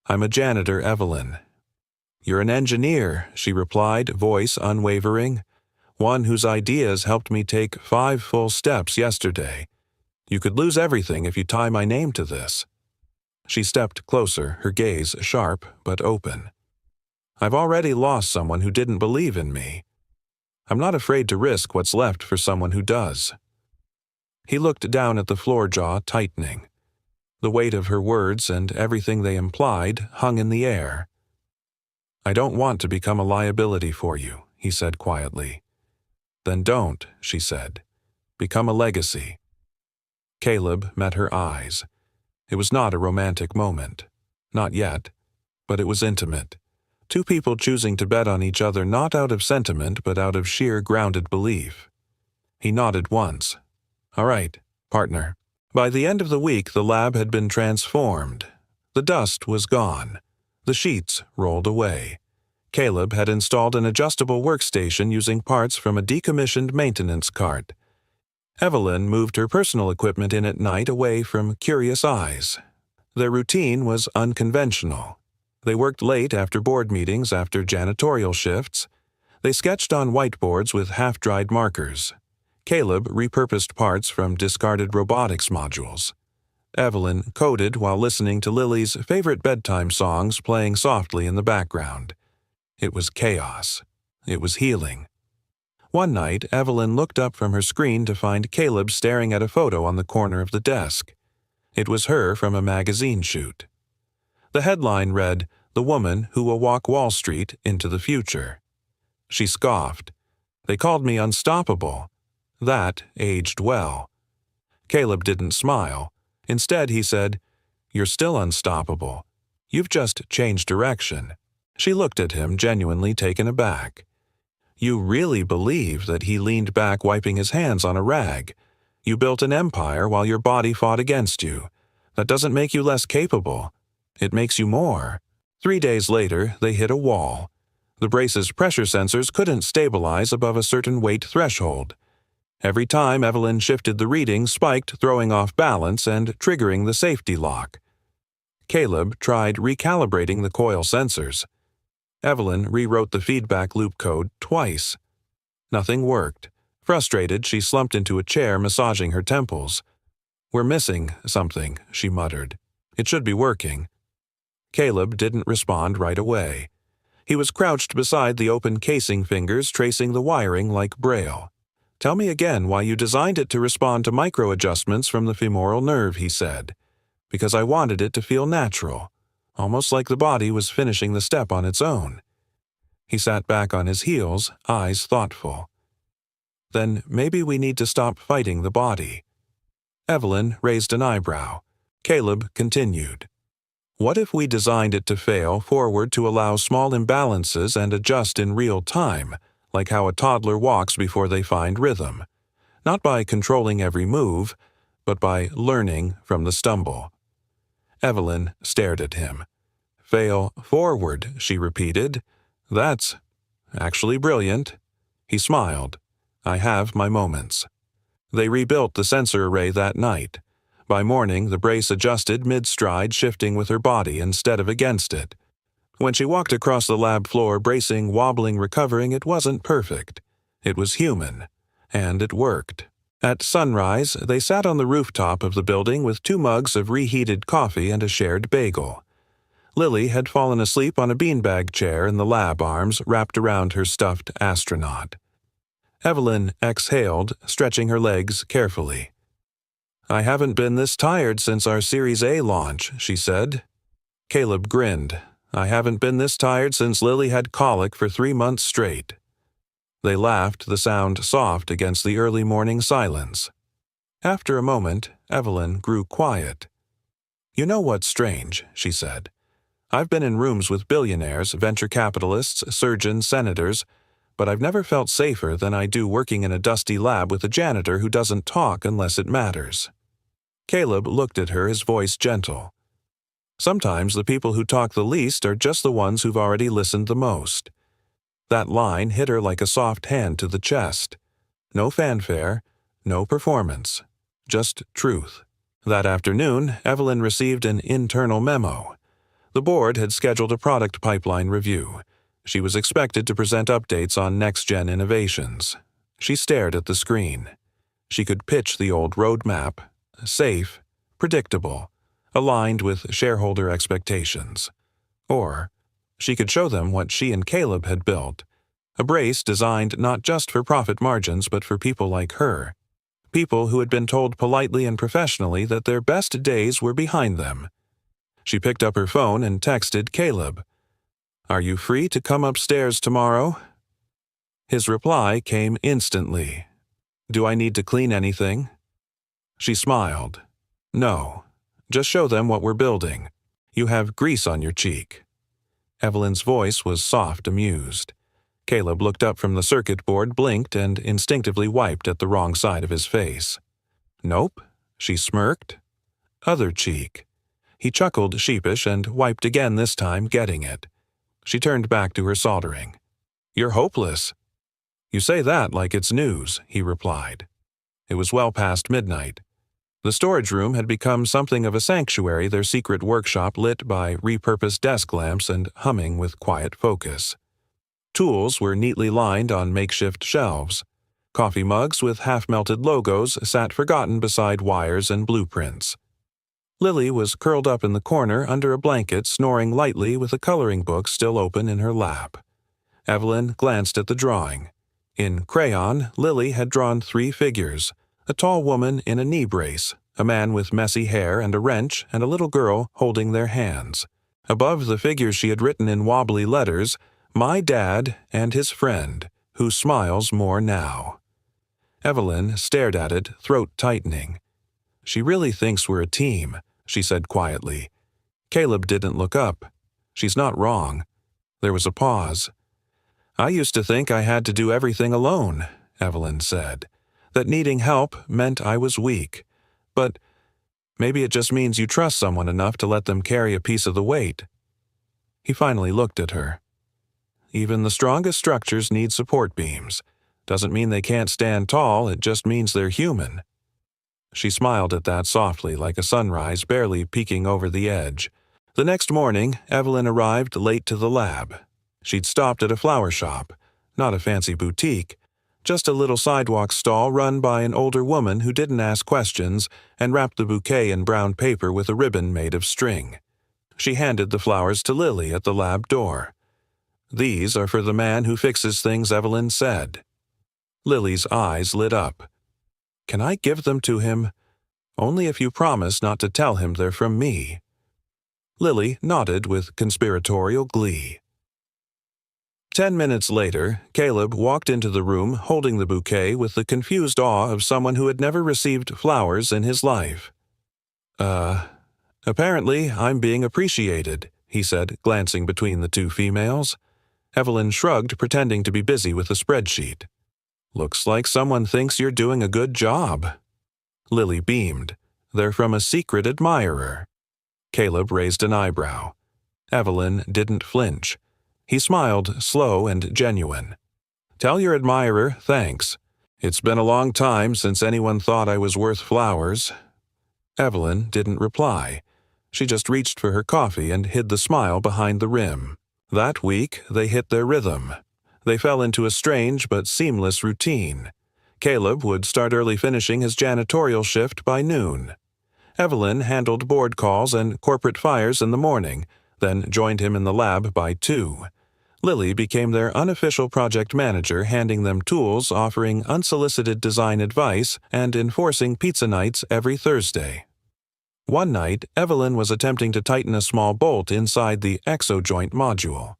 "I'm a janitor, Evelyn." "You're an engineer," she replied, voice unwavering. "One whose ideas helped me take 5 full steps yesterday. You could lose everything if you tie my name to this." She stepped closer, her gaze sharp but open. "I've already lost someone who didn't believe in me. I'm not afraid to risk what's left for someone who does." He looked down at the floor, jaw tightening. The weight of her words and everything they implied hung in the air. "I don't want to become a liability for you," he said quietly. "Then don't," she said. "Become a legacy." Caleb met her eyes. It was not a romantic moment. Not yet. But it was intimate. Two people choosing to bet on each other not out of sentiment but out of sheer grounded belief. He nodded once. "All right, partner." By the end of the week, the lab had been transformed. The dust was gone. The sheets rolled away. Caleb had installed an adjustable workstation using parts from a decommissioned maintenance cart. Evelyn moved her personal equipment in at night away from curious eyes. Their routine was unconventional. They worked late after board meetings, after janitorial shifts. They sketched on whiteboards with half-dried markers. Caleb repurposed parts from discarded robotics modules. Evelyn coded while listening to Lily's favorite bedtime songs playing softly in the background. It was chaos. It was healing. One night, Evelyn looked up from her screen to find Caleb staring at a photo on the corner of the desk. It was her from a magazine shoot. The headline read, "The Woman Who Will Walk Wall Street into the Future." She scoffed. "They called me unstoppable." That aged well. Caleb didn't smile. Instead, he said, "You're still unstoppable. You've just changed direction." She looked at him, genuinely taken aback. "You really believe that he leaned back wiping his hands on a rag. You built an empire while your body fought against you. That doesn't make you less capable. It makes you more." 3 days later, they hit a wall. The brace's pressure sensors couldn't stabilize above a certain weight threshold. Every time Evelyn shifted, the reading spiked, throwing off balance and triggering the safety lock. Caleb tried recalibrating the coil sensors. Evelyn rewrote the feedback loop code twice. Nothing worked. Frustrated, she slumped into a chair, massaging her temples. "We're missing something," she muttered. "It should be working." Caleb didn't respond right away. He was crouched beside the open casing, fingers tracing the wiring like Braille. "Tell me again why you designed it to respond to micro-adjustments from the femoral nerve," he said. "Because I wanted it to feel natural, almost like the body was finishing the step on its own." He sat back on his heels, eyes thoughtful. "Then maybe we need to stop fighting the body." Evelyn raised an eyebrow. Caleb continued. "What if we designed it to fail forward to allow small imbalances and adjust in real time, like how a toddler walks before they find rhythm? Not by controlling every move, but by learning from the stumble. Evelyn stared at him. "Fail forward," she repeated. "That's actually brilliant." He smiled. "I have my moments." They rebuilt the sensor array that night. By morning, the brace adjusted mid-stride, shifting with her body instead of against it. When she walked across the lab floor, bracing, wobbling, recovering, it wasn't perfect. It was human. And it worked. At sunrise, they sat on the rooftop of the building with 2 mugs of reheated coffee and a shared bagel. Lily had fallen asleep on a beanbag chair in the lab, arms wrapped around her stuffed astronaut. Evelyn exhaled, stretching her legs carefully. "I haven't been this tired since our Series A launch," she said. Caleb grinned. "I haven't been this tired since Lily had colic for 3 months straight." They laughed, the sound soft against the early morning silence. After a moment, Evelyn grew quiet. "You know what's strange," she said. "I've been in rooms with billionaires, venture capitalists, surgeons, senators, but I've never felt safer than I do working in a dusty lab with a janitor who doesn't talk unless it matters." Caleb looked at her, his voice gentle. "Sometimes the people who talk the least are just the ones who've already listened the most." That line hit her like a soft hand to the chest. No fanfare, no performance, just truth. That afternoon, Evelyn received an internal memo. The board had scheduled a product pipeline review. She was expected to present updates on next-gen innovations. She stared at the screen. She could pitch the old roadmap, safe, predictable, aligned with shareholder expectations. Or she could show them what she and Caleb had built, a brace designed not just for profit margins but for people like her, people who had been told politely and professionally that their best days were behind them. She picked up her phone and texted Caleb. "Are you free to come upstairs tomorrow?" His reply came instantly. "Do I need to clean anything?" She smiled. "No. Just show them what we're building. You have grease on your cheek." Evelyn's voice was soft, amused. Caleb looked up from the circuit board, blinked, and instinctively wiped at the wrong side of his face. "Nope," she smirked. "Other cheek." He chuckled sheepish and wiped again, this time getting it. She turned back to her soldering. "You're hopeless." "You say that like it's news," he replied. It was well past midnight. The storage room had become something of a sanctuary, their secret workshop lit by repurposed desk lamps and humming with quiet focus. Tools were neatly lined on makeshift shelves. Coffee mugs with half-melted logos sat forgotten beside wires and blueprints. Lily was curled up in the corner under a blanket, snoring lightly with a coloring book still open in her lap. Evelyn glanced at the drawing. In crayon, Lily had drawn 3 figures, a tall woman in a knee brace, a man with messy hair and a wrench, and a little girl holding their hands. Above the figures she had written in wobbly letters, "My dad and his friend, who smiles more now." Evelyn stared at it, throat tightening. "She really thinks we're a team," she said quietly. Caleb didn't look up. "She's not wrong." There was a pause. "I used to think I had to do everything alone," Evelyn said. "That needing help meant I was weak. But maybe it just means you trust someone enough to let them carry a piece of the weight." He finally looked at her. "Even the strongest structures need support beams. Doesn't mean they can't stand tall, it just means they're human." She smiled at that softly, like a sunrise barely peeking over the edge. The next morning, Evelyn arrived late to the lab. She'd stopped at a flower shop, not a fancy boutique, just a little sidewalk stall run by an older woman who didn't ask questions and wrapped the bouquet in brown paper with a ribbon made of string. She handed the flowers to Lily at the lab door. "These are for the man who fixes things," Evelyn said. Lily's eyes lit up. "Can I give them to him? Only if you promise not to tell him they're from me." Lily nodded with conspiratorial glee. 10 minutes later, Caleb walked into the room holding the bouquet with the confused awe of someone who had never received flowers in his life. Apparently I'm being appreciated," he said, glancing between the 2 females. Evelyn shrugged, pretending to be busy with a spreadsheet. "Looks like someone thinks you're doing a good job." Lily beamed. "They're from a secret admirer." Caleb raised an eyebrow. Evelyn didn't flinch. He smiled, slow and genuine. "Tell your admirer thanks. It's been a long time since anyone thought I was worth flowers." Evelyn didn't reply. She just reached for her coffee and hid the smile behind the rim. That week, they hit their rhythm. They fell into a strange but seamless routine. Caleb would start early, finishing his janitorial shift by noon. Evelyn handled board calls and corporate fires in the morning, then joined him in the lab by 2. Lily became their unofficial project manager, handing them tools, offering unsolicited design advice, and enforcing pizza nights every Thursday. One night, Evelyn was attempting to tighten a small bolt inside the exo-joint module.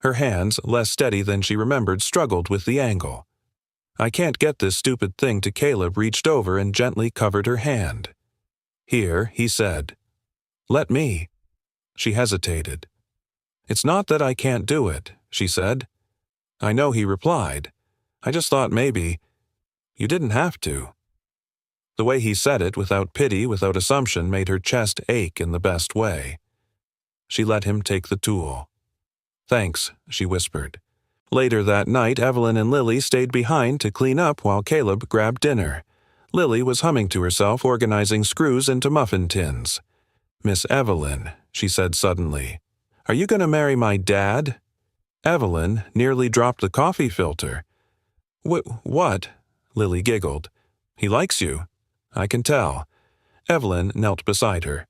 Her hands, less steady than she remembered, struggled with the angle. "I can't get this stupid thing to." Caleb reached over and gently covered her hand. "Here," he said. "Let me." She hesitated. "It's not that I can't do it," she said. "I know," he replied. "I just thought maybe you didn't have to." The way he said it, without pity, without assumption, made her chest ache in the best way. She let him take the tool. "Thanks," she whispered. Later that night, Evelyn and Lily stayed behind to clean up while Caleb grabbed dinner. Lily was humming to herself, organizing screws into muffin tins. "Miss Evelyn," she said suddenly, "are you going to marry my dad?" Evelyn nearly dropped the coffee filter. What?" Lily giggled. "He likes you. I can tell." Evelyn knelt beside her.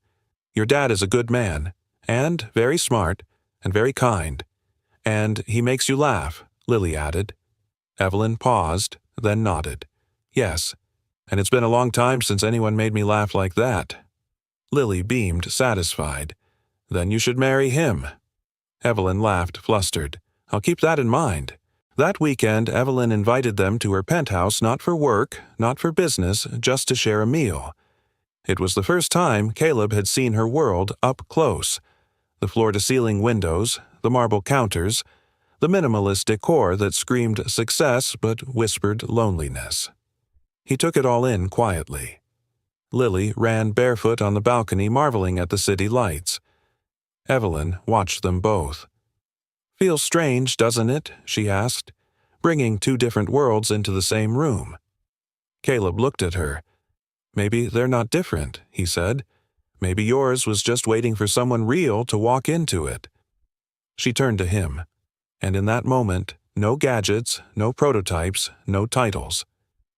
"Your dad is a good man, and very smart, and very kind. And he makes you laugh," Lily added. Evelyn paused, then nodded. "Yes, and it's been a long time since anyone made me laugh like that." Lily beamed, satisfied. "Then you should marry him." Evelyn laughed, flustered. "I'll keep that in mind." That weekend, Evelyn invited them to her penthouse, not for work, not for business, just to share a meal. It was the first time Caleb had seen her world up close. The floor-to-ceiling windows, the marble counters, the minimalist decor that screamed success but whispered loneliness. He took it all in quietly. Lily ran barefoot on the balcony, marveling at the city lights. Evelyn watched them both. "Feels strange, doesn't it?" she asked, "bringing 2 different worlds into the same room." Caleb looked at her. "Maybe they're not different," he said. "Maybe yours was just waiting for someone real to walk into it." She turned to him, and in that moment, no gadgets, no prototypes, no titles.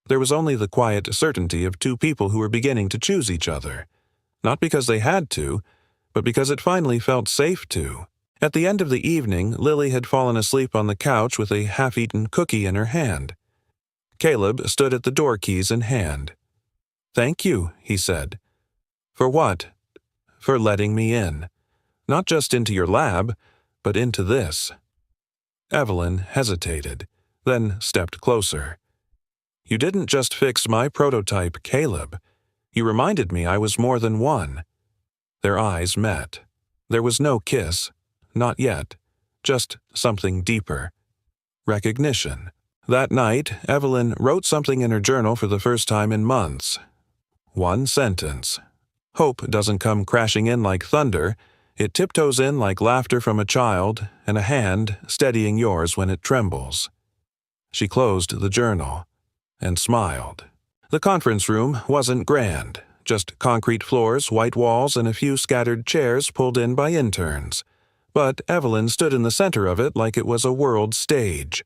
There was only the quiet certainty of 2 people who were beginning to choose each other. Not because they had to, but because it finally felt safe to. At the end of the evening, Lily had fallen asleep on the couch with a half-eaten cookie in her hand. Caleb stood at the door, keys in hand. "Thank you," he said. "For what?" "For letting me in. Not just into your lab, but into this." Evelyn hesitated, then stepped closer. "You didn't just fix my prototype, Caleb. You reminded me I was more than one." Their eyes met. There was no kiss. Not yet. Just something deeper. Recognition. That night, Evelyn wrote something in her journal for the first time in months. 1 sentence. Hope doesn't come crashing in like thunder. It tiptoes in like laughter from a child, and a hand steadying yours when it trembles. She closed the journal and smiled. The conference room wasn't grand. Just concrete floors, white walls, and a few scattered chairs pulled in by interns. But Evelyn stood in the center of it like it was a world stage.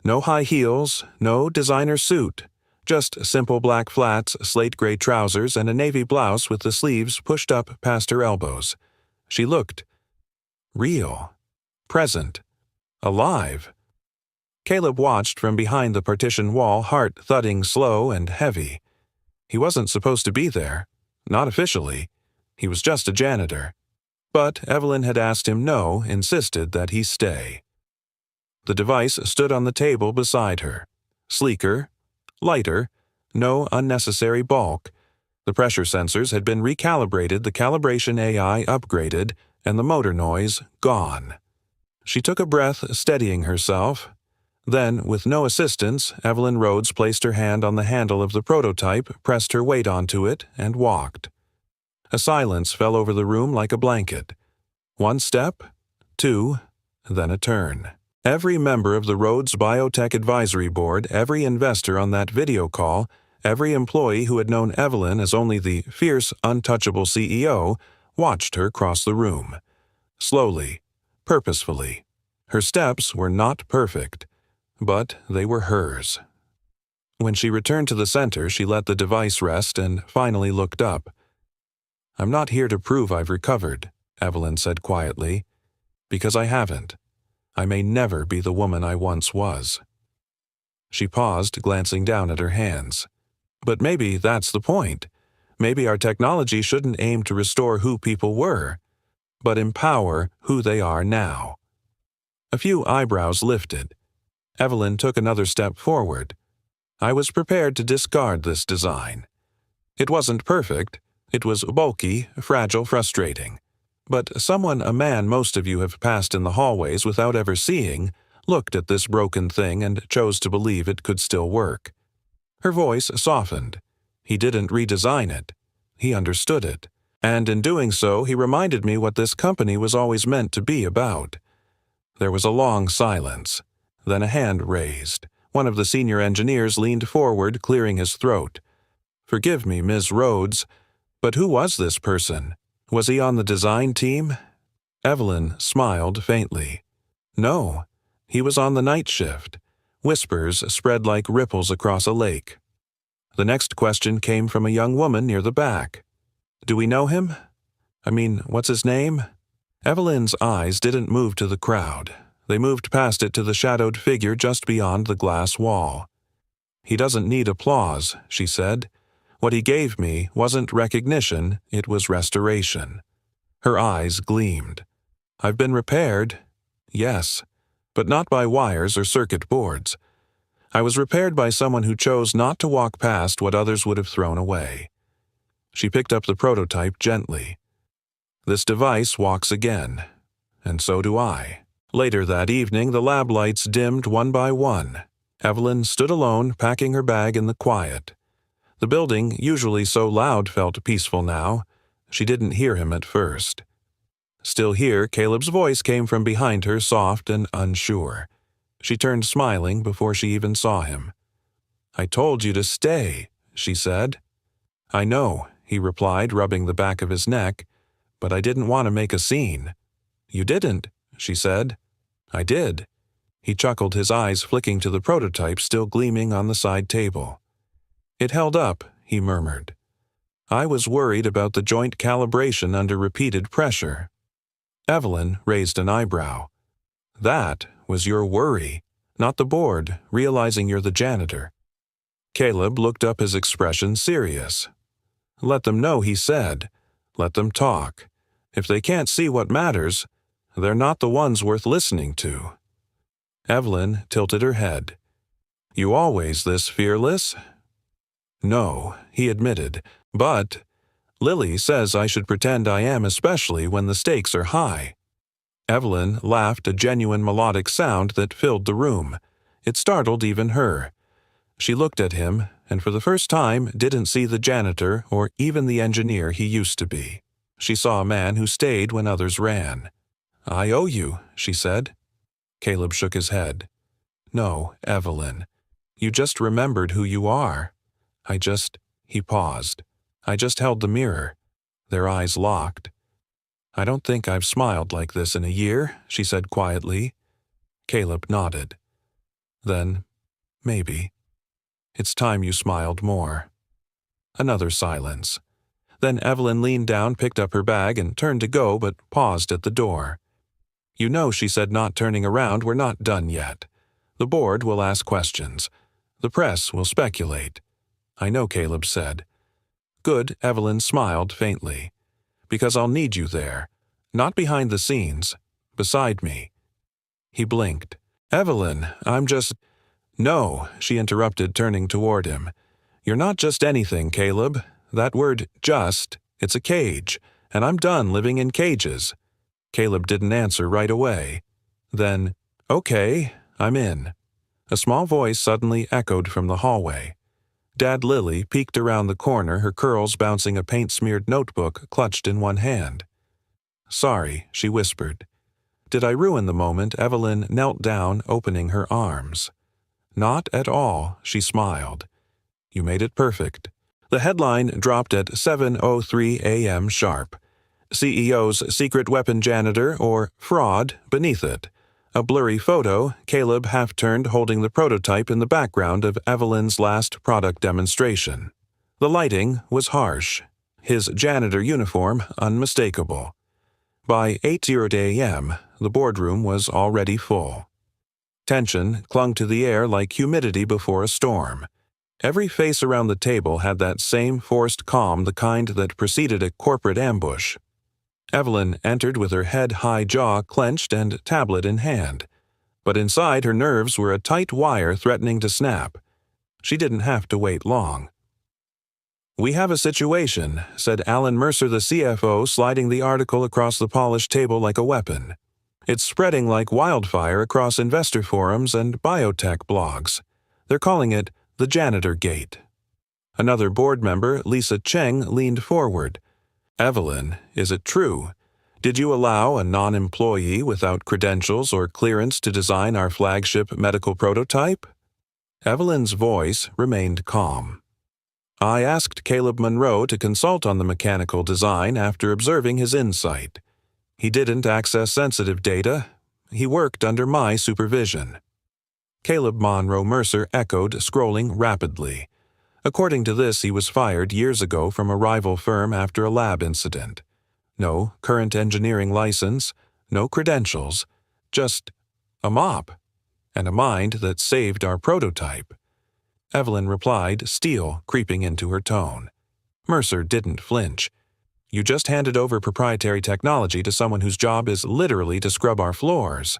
No high heels, no designer suit. Just simple black flats, slate gray trousers, and a navy blouse with the sleeves pushed up past her elbows. She looked real, present, alive. Caleb watched from behind the partition wall, heart thudding slow and heavy. He wasn't supposed to be there. Not officially. He was just a janitor. But Evelyn had asked him no, insisted that he stay. The device stood on the table beside her. Sleeker, lighter, no unnecessary bulk. The pressure sensors had been recalibrated, the calibration AI upgraded, and the motor noise gone. She took a breath, steadying herself. Then, with no assistance, Evelyn Rhodes placed her hand on the handle of the prototype, pressed her weight onto it, and walked. A silence fell over the room like a blanket. 1 step, 2, then a turn. Every member of the Rhodes Biotech Advisory Board, every investor on that video call, every employee who had known Evelyn as only the fierce, untouchable CEO, watched her cross the room. Slowly, purposefully. Her steps were not perfect, but they were hers. When she returned to the center, she let the device rest and finally looked up. "I'm not here to prove I've recovered," Evelyn said quietly, "because I haven't. I may never be the woman I once was." She paused, glancing down at her hands. "But maybe that's the point. Maybe our technology shouldn't aim to restore who people were, but empower who they are now." A few eyebrows lifted. Evelyn took another step forward. "I was prepared to discard this design. It wasn't perfect. It was bulky, fragile, frustrating. But a man most of you have passed in the hallways without ever seeing, looked at this broken thing and chose to believe it could still work." Her voice softened. "He didn't redesign it. He understood it. And in doing so, he reminded me what this company was always meant to be about." There was a long silence. Then a hand raised. One of the senior engineers leaned forward, clearing his throat. "Forgive me, Ms. Rhodes, but who was this person? Was he on the design team?" Evelyn smiled faintly. "No, he was on the night shift." Whispers spread like ripples across a lake. The next question came from a young woman near the back. "Do we know him? What's his name?" Evelyn's eyes didn't move to the crowd. They moved past it to the shadowed figure just beyond the glass wall. "He doesn't need applause," she said. "What he gave me wasn't recognition, it was restoration." Her eyes gleamed. "I've been repaired. Yes, but not by wires or circuit boards. I was repaired by someone who chose not to walk past what others would have thrown away." She picked up the prototype gently. "This device walks again, and so do I." Later that evening, the lab lights dimmed one by one. Evelyn stood alone, packing her bag in the quiet. The building, usually so loud, felt peaceful now. She didn't hear him at first. Still here, Caleb's voice came from behind her, soft and unsure. She turned smiling before she even saw him. "I told you to stay," she said. "I know," he replied, rubbing the back of his neck, "but I didn't want to make a scene." "You didn't," she said. "I did." He chuckled, his eyes flicking to the prototype still gleaming on the side table. "It held up," he murmured. "I was worried about the joint calibration under repeated pressure." Evelyn raised an eyebrow. "That was your worry, not the board, realizing you're the janitor." Caleb looked up, his expression serious. "Let them know," he said. "Let them talk. If they can't see what matters, they're not the ones worth listening to." Evelyn tilted her head. "You always this fearless?" "No," he admitted, "but Lily says I should pretend I am, especially when the stakes are high." Evelyn laughed, a genuine melodic sound that filled the room. It startled even her. She looked at him, and for the first time didn't see the janitor or even the engineer he used to be. She saw a man who stayed when others ran. "I owe you," she said. Caleb shook his head. "No, Evelyn. You just remembered who you are. He paused. "I just held the mirror." Their eyes locked. "I don't think I've smiled like this in a year," she said quietly. Caleb nodded. "Then, maybe. It's time you smiled more." Another silence. Then Evelyn leaned down, picked up her bag, and turned to go, but paused at the door. "You know," she said, not turning around, "we're not done yet. The board will ask questions. The press will speculate." "I know," Caleb said. "Good," Evelyn smiled faintly. "Because I'll need you there. Not behind the scenes. Beside me." He blinked. "Evelyn, I'm just—" "No," she interrupted, turning toward him. "You're not just anything, Caleb. That word, just, it's a cage, and I'm done living in cages." Caleb didn't answer right away. Then, "Okay, I'm in." A small voice suddenly echoed from the hallway. Dad Lily peeked around the corner, her curls bouncing a paint-smeared notebook clutched in one hand. "Sorry," she whispered. "Did I ruin the moment?" Evelyn knelt down, opening her arms. "Not at all," she smiled. "You made it perfect." The headline dropped at 7:03 a.m. sharp. CEO's secret weapon janitor, or fraud, beneath it. A blurry photo, Caleb half-turned holding the prototype in the background of Evelyn's last product demonstration. The lighting was harsh. His janitor uniform unmistakable. By 8:00 a.m., the boardroom was already full. Tension clung to the air like humidity before a storm. Every face around the table had that same forced calm, the kind that preceded a corporate ambush. Evelyn entered with her head-high jaw clenched and tablet in hand. But inside, her nerves were a tight wire threatening to snap. She didn't have to wait long. "We have a situation," said Alan Mercer, the CFO, sliding the article across the polished table like a weapon. "It's spreading like wildfire across investor forums and biotech blogs. They're calling it the Janitor Gate." Another board member, Lisa Cheng, leaned forward. "Evelyn, is it true? Did you allow a non-employee without credentials or clearance to design our flagship medical prototype?" Evelyn's voice remained calm. "I asked Caleb Monroe to consult on the mechanical design after observing his insight. He didn't access sensitive data. He worked under my supervision." Caleb Monroe Mercer echoed, scrolling rapidly. According to this, he was fired years ago from a rival firm after a lab incident. No current engineering license, no credentials, just a mop, and a mind that saved our prototype. Evelyn replied, steel creeping into her tone. Mercer didn't flinch. "You just handed over proprietary technology to someone whose job is literally to scrub our floors."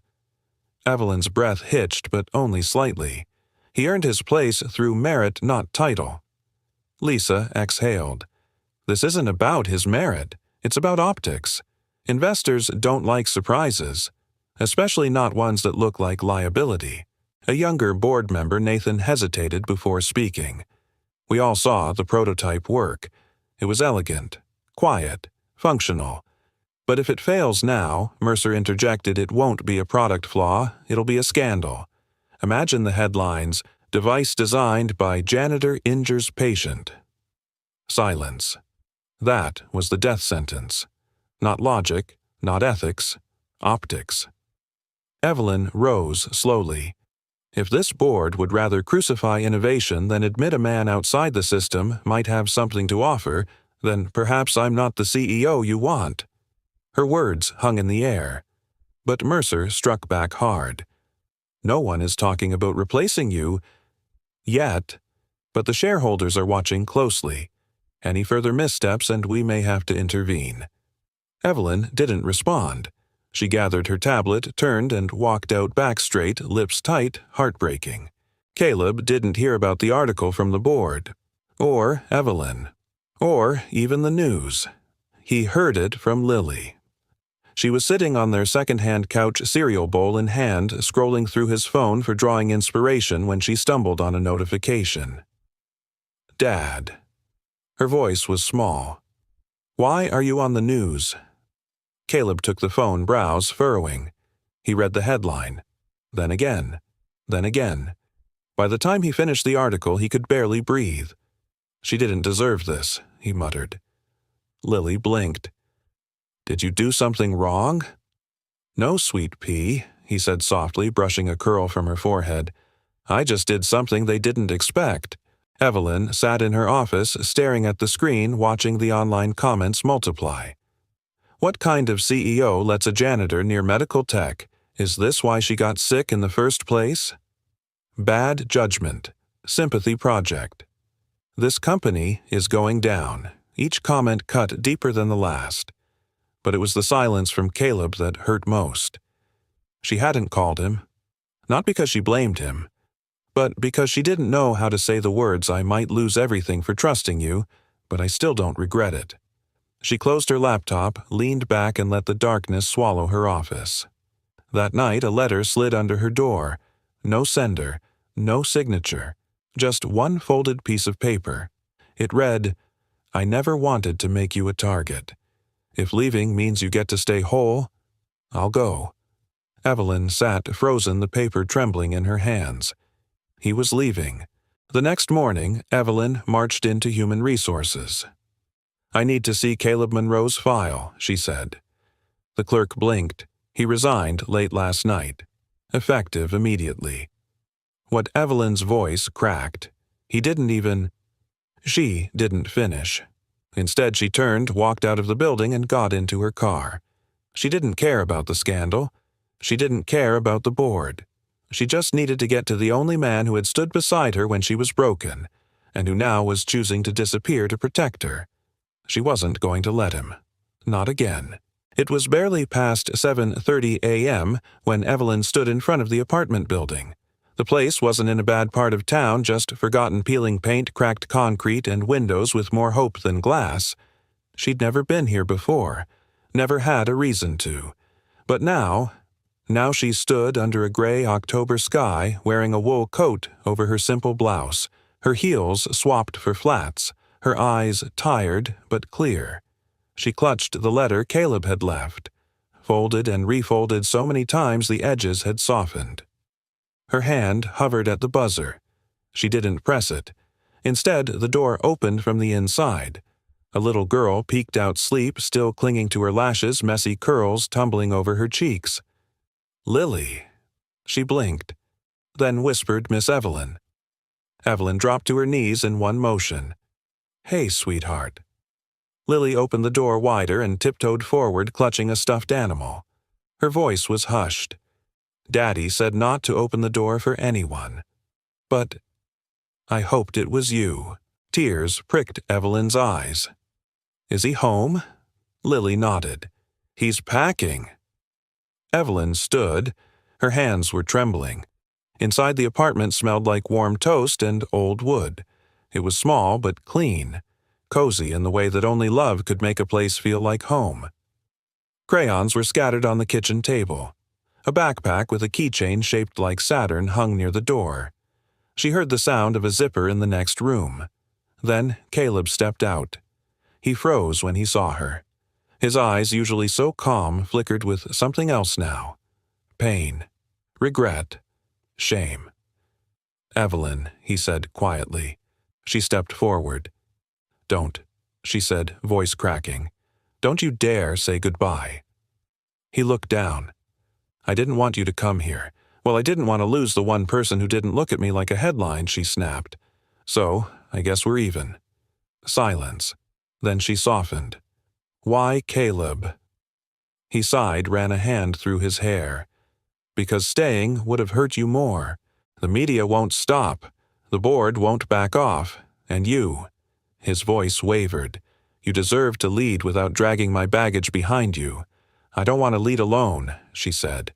Evelyn's breath hitched, but only slightly. He earned his place through merit, not title. Lisa exhaled. "This isn't about his merit. It's about optics. Investors don't like surprises, especially not ones that look like liability." A younger board member, Nathan, hesitated before speaking. "We all saw the prototype work. It was elegant, quiet, functional. But if it fails now," Mercer interjected, "it won't be a product flaw, it'll be a scandal. Imagine the headlines, 'Device designed by janitor injures patient.'" Silence. That was the death sentence. Not logic, not ethics, optics. Evelyn rose slowly. If this board would rather crucify innovation than admit a man outside the system might have something to offer, then perhaps I'm not the CEO you want. Her words hung in the air. But Mercer struck back hard. "No one is talking about replacing you yet, but the shareholders are watching closely. Any further missteps and we may have to intervene." Evelyn didn't respond. She gathered her tablet, turned, and walked out back straight, lips tight, heartbreaking. Caleb didn't hear about the article from the board, or Evelyn, or even the news. He heard it from Lily. She was sitting on their second-hand couch, cereal bowl in hand, scrolling through his phone for drawing inspiration when she stumbled on a notification. "Dad." Her voice was small. "Why are you on the news?" Caleb took the phone, brows furrowing. He read the headline. Then again. Then again. By the time he finished the article, he could barely breathe. "She didn't deserve this," he muttered. Lily blinked. "Did you do something wrong?" "No, sweet pea," he said softly, brushing a curl from her forehead. "I just did something they didn't expect." Evelyn sat in her office, staring at the screen, watching the online comments multiply. What kind of CEO lets a janitor near medical tech? Is this why she got sick in the first place? Bad judgment. Sympathy project. This company is going down. Each comment cut deeper than the last. But it was the silence from Caleb that hurt most. She hadn't called him. Not because she blamed him, but because she didn't know how to say the words, "I might lose everything for trusting you, but I still don't regret it." She closed her laptop, leaned back, and let the darkness swallow her office. That night, a letter slid under her door. No sender, no signature, just one folded piece of paper. It read, "I never wanted to make you a target. If leaving means you get to stay whole, I'll go." Evelyn sat frozen, the paper trembling in her hands. He was leaving. The next morning, Evelyn marched into Human Resources. "I need to see Caleb Monroe's file," she said. The clerk blinked. He resigned late last night. Effective immediately. What Evelyn's voice cracked. She didn't finish. Instead, she turned, walked out of the building, and got into her car. She didn't care about the scandal. She didn't care about the board. She just needed to get to the only man who had stood beside her when she was broken, and who now was choosing to disappear to protect her. She wasn't going to let him. Not again. It was barely past 7:30 a.m. when Evelyn stood in front of the apartment building. The place wasn't in a bad part of town, just forgotten peeling paint, cracked concrete, and windows with more hope than glass. She'd never been here before, never had a reason to. But now she stood under a gray October sky, wearing a wool coat over her simple blouse, her heels swapped for flats, her eyes tired but clear. She clutched the letter Caleb had left, folded and refolded so many times the edges had softened. Her hand hovered at the buzzer. She didn't press it. Instead, the door opened from the inside. A little girl peeked out, sleep still clinging to her lashes, messy curls tumbling over her cheeks. "Lily." She blinked, then whispered Miss Evelyn. Evelyn dropped to her knees in one motion. "Hey, sweetheart." Lily opened the door wider and tiptoed forward, clutching a stuffed animal. Her voice was hushed. "Daddy said not to open the door for anyone. But I hoped it was you." Tears pricked Evelyn's eyes. "Is he home?" Lily nodded. "He's packing." Evelyn stood. Her hands were trembling. Inside, the apartment smelled like warm toast and old wood. It was small but clean, cozy in the way that only love could make a place feel like home. Crayons were scattered on the kitchen table. A backpack with a keychain shaped like Saturn hung near the door. She heard the sound of a zipper in the next room. Then Caleb stepped out. He froze when he saw her. His eyes, usually so calm, flickered with something else now. Pain, regret, shame. "Evelyn," he said quietly. She stepped forward. "Don't," she said, voice cracking. "Don't you dare say goodbye." He looked down. "I didn't want you to come here. Well, I didn't want to lose the one person who didn't look at me like a headline," she snapped. "So, I guess we're even." Silence. Then she softened. "Why Caleb?" He sighed, ran a hand through his hair. "Because staying would have hurt you more. The media won't stop. The board won't back off. And you." His voice wavered. "You deserve to lead without dragging my baggage behind you." "I don't want to lead alone," she said.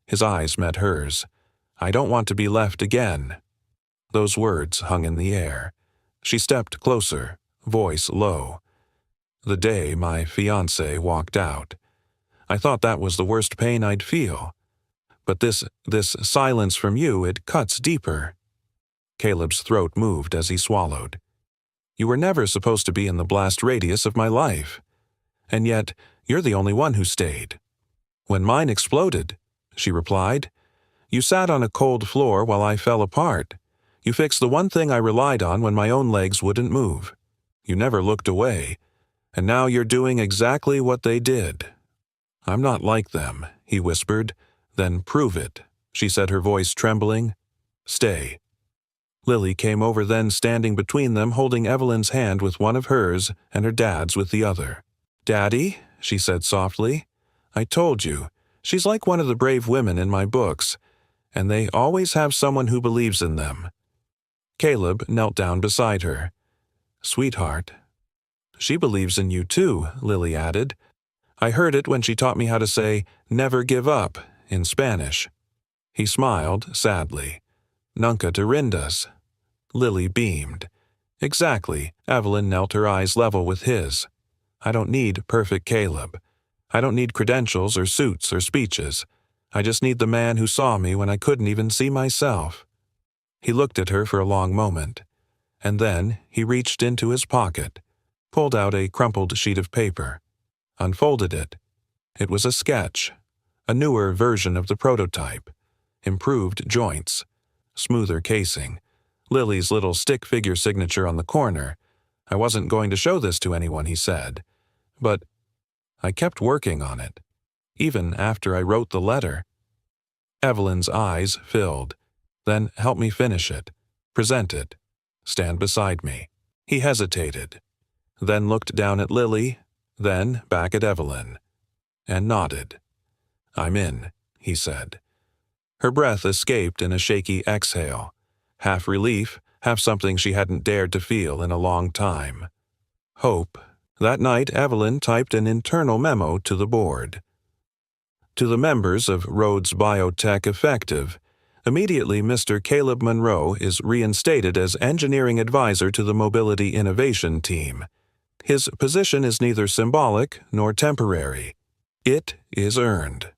His eyes met hers. "I don't want to be left again." Those words hung in the air. She stepped closer, voice low. "The day my fiancé walked out. I thought that was the worst pain I'd feel. But this silence from you, it cuts deeper." Caleb's throat moved as he swallowed. "You were never supposed to be in the blast radius of my life. And yet, you're the only one who stayed." "When mine exploded," she replied. "You sat on a cold floor while I fell apart. You fixed the one thing I relied on when my own legs wouldn't move. You never looked away. And now you're doing exactly what they did." "I'm not like them," he whispered. "Then prove it," she said, her voice trembling. "Stay." Lily came over, then standing between them, holding Evelyn's hand with one of hers and her dad's with the other. "Daddy," she said softly, "I told you, she's like one of the brave women in my books, and they always have someone who believes in them." Caleb knelt down beside her. "Sweetheart." "She believes in you too," Lily added. "I heard it when she taught me how to say, 'never give up,' in Spanish." He smiled sadly. "Nunca te rindas." Lily beamed. "Exactly." Evelyn knelt, her eyes level with his. "I don't need perfect Caleb. I don't need credentials or suits or speeches. I just need the man who saw me when I couldn't even see myself." He looked at her for a long moment, and then he reached into his pocket, pulled out a crumpled sheet of paper, unfolded it. It was a sketch, a newer version of the prototype, improved joints, smoother casing, Lily's little stick figure signature on the corner. I wasn't going to show this to anyone, he said, but I kept working on it, even after I wrote the letter. Evelyn's eyes filled. Then help me finish it, present it, stand beside me. He hesitated, then looked down at Lily, then back at Evelyn, and nodded. I'm in, he said. Her breath escaped in a shaky exhale, half relief, half something she hadn't dared to feel in a long time. Hope. That night, Evelyn typed an internal memo to the board. To the members of Rhodes Biotech Effective, immediately Mr. Caleb Monroe is reinstated as engineering advisor to the Mobility Innovation Team. His position is neither symbolic nor temporary. It is earned.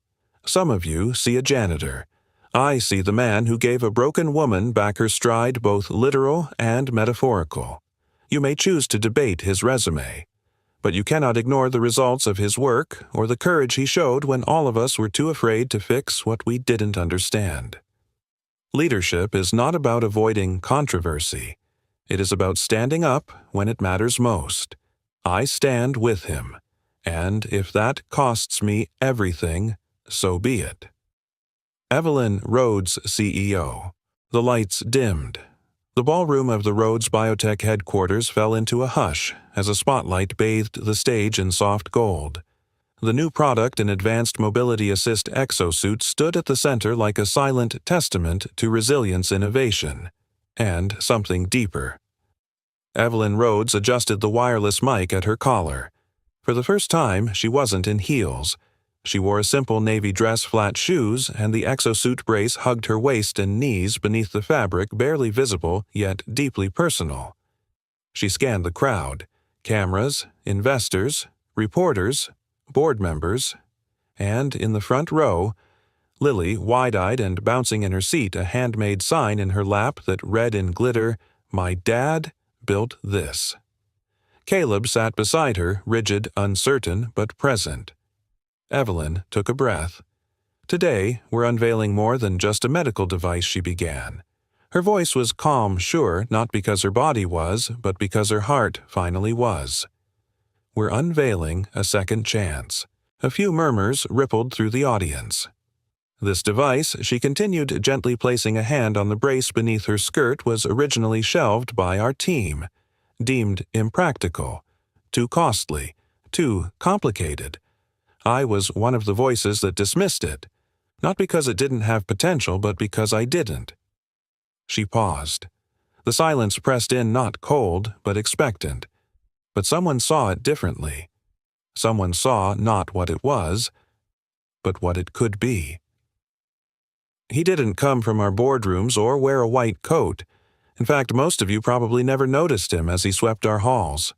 Some of you see a janitor. I see the man who gave a broken woman back her stride, both literal and metaphorical. You may choose to debate his resume, but you cannot ignore the results of his work or the courage he showed when all of us were too afraid to fix what we didn't understand. Leadership is not about avoiding controversy. It is about standing up when it matters most. I stand with him, and if that costs me everything, so be it. Evelyn Rhodes, CEO. The lights dimmed. The ballroom of the Rhodes Biotech headquarters fell into a hush as a spotlight bathed the stage in soft gold. The new product, an advanced mobility assist exosuit, stood at the center like a silent testament to resilience innovation, and something deeper. Evelyn Rhodes adjusted the wireless mic at her collar. For the first time, she wasn't in heels. She wore a simple navy dress, flat shoes, and the exosuit brace hugged her waist and knees beneath the fabric, barely visible, yet deeply personal. She scanned the crowd: cameras, investors, reporters, board members, and in the front row, Lily, wide-eyed and bouncing in her seat, a handmade sign in her lap that read in glitter, "My dad built this." Caleb sat beside her, rigid, uncertain, but present. Evelyn took a breath. Today, we're unveiling more than just a medical device, she began. Her voice was calm, sure, not because her body was, but because her heart finally was. We're unveiling a second chance. A few murmurs rippled through the audience. This device, she continued, gently placing a hand on the brace beneath her skirt, was originally shelved by our team, deemed impractical, too costly, too complicated. I was one of the voices that dismissed it, not because it didn't have potential, but because I didn't. She paused. The silence pressed in, not cold, but expectant. But someone saw it differently. Someone saw not what it was, but what it could be. He didn't come from our boardrooms or wear a white coat. In fact, most of you probably never noticed him as he swept our halls.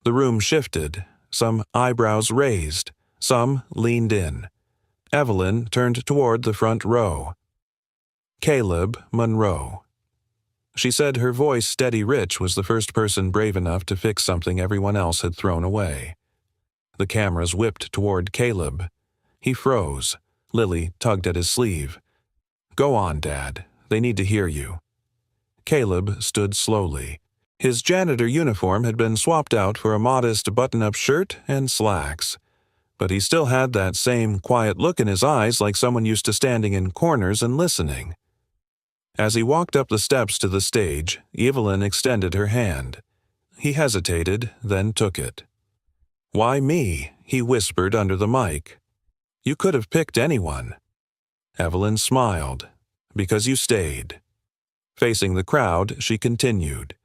The room shifted, some eyebrows raised, some leaned in. Evelyn turned toward the front row. Caleb Monroe. She said, her voice steady rich, was the first person brave enough to fix something everyone else had thrown away. The cameras whipped toward Caleb. He froze. Lily tugged at his sleeve. "Go on, Dad. They need to hear you." Caleb stood slowly. His janitor uniform had been swapped out for a modest button-up shirt and slacks, but he still had that same quiet look in his eyes, like someone used to standing in corners and listening. As he walked up the steps to the stage, Evelyn extended her hand. He hesitated, then took it. "Why me?" he whispered under the mic. "You could have picked anyone." Evelyn smiled. "Because you stayed." Facing the crowd, she continued.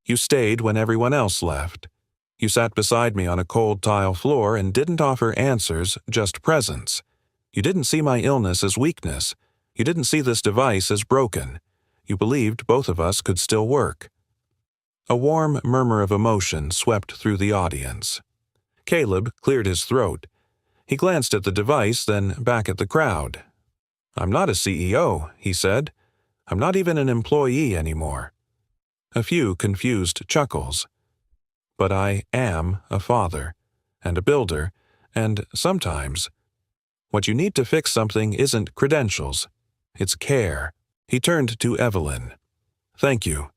"You stayed when everyone else left. You sat beside me on a cold tile floor and didn't offer answers, just presence. You didn't see my illness as weakness. You didn't see this device as broken. You believed both of us could still work." A warm murmur of emotion swept through the audience. Caleb cleared his throat. He glanced at the device, then back at the crowd. "I'm not a CEO," he said. I'm not even an employee anymore." A few confused chuckles. "But I am a father, and a builder, and sometimes what you need to fix something isn't credentials, it's care." He turned to Evelyn. "Thank you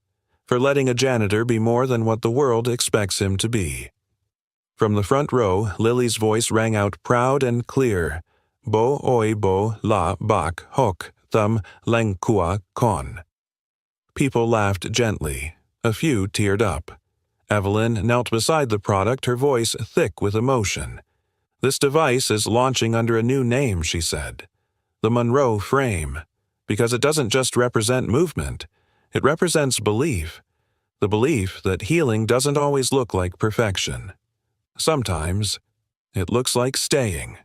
for letting a janitor be more than what the world expects him to be." From the front row, Lily's voice rang out proud and clear. "Bo oi bo la bak hok thum lengkua kon." People laughed gently. A few teared up. Evelyn knelt beside the product, her voice thick with emotion. "This device is launching under a new name," she said. "The Monroe Frame. Because it doesn't just represent movement. It represents belief. The belief that healing doesn't always look like perfection. Sometimes it looks like staying."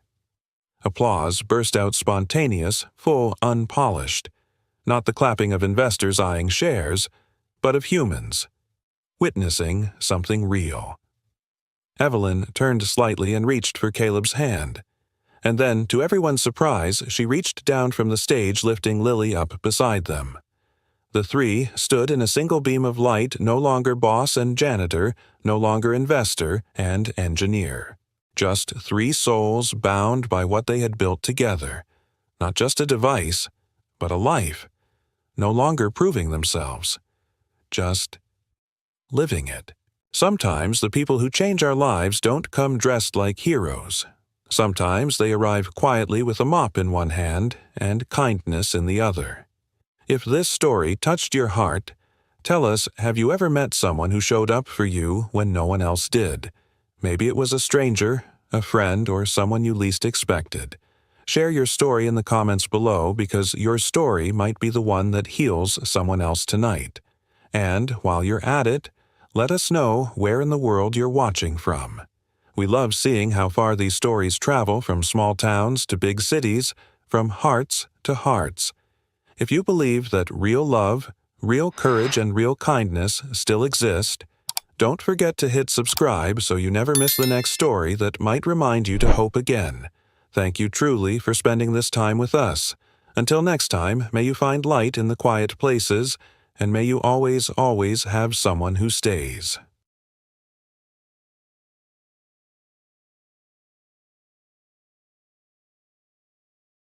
Applause burst out spontaneous, full, unpolished. Not the clapping of investors eyeing shares, but of humans, witnessing something real. Evelyn turned slightly and reached for Caleb's hand. And then, to everyone's surprise, she reached down from the stage, lifting Lily up beside them. The three stood in a single beam of light, no longer boss and janitor, no longer investor and engineer. Just three souls bound by what they had built together. Not just a device, but a life. No longer proving themselves. Just living it. Sometimes the people who change our lives don't come dressed like heroes. Sometimes they arrive quietly with a mop in one hand and kindness in the other. If this story touched your heart, tell us, have you ever met someone who showed up for you when no one else did? Maybe it was a stranger, a friend, or someone you least expected. Share your story in the comments below because your story might be the one that heals someone else tonight. And while you're at it, let us know where in the world you're watching from. We love seeing how far these stories travel from small towns to big cities, from hearts to hearts. If you believe that real love, real courage, and real kindness still exist, don't forget to hit subscribe so you never miss the next story that might remind you to hope again. Thank you truly for spending this time with us. Until next time, may you find light in the quiet places, and may you always, always have someone who stays.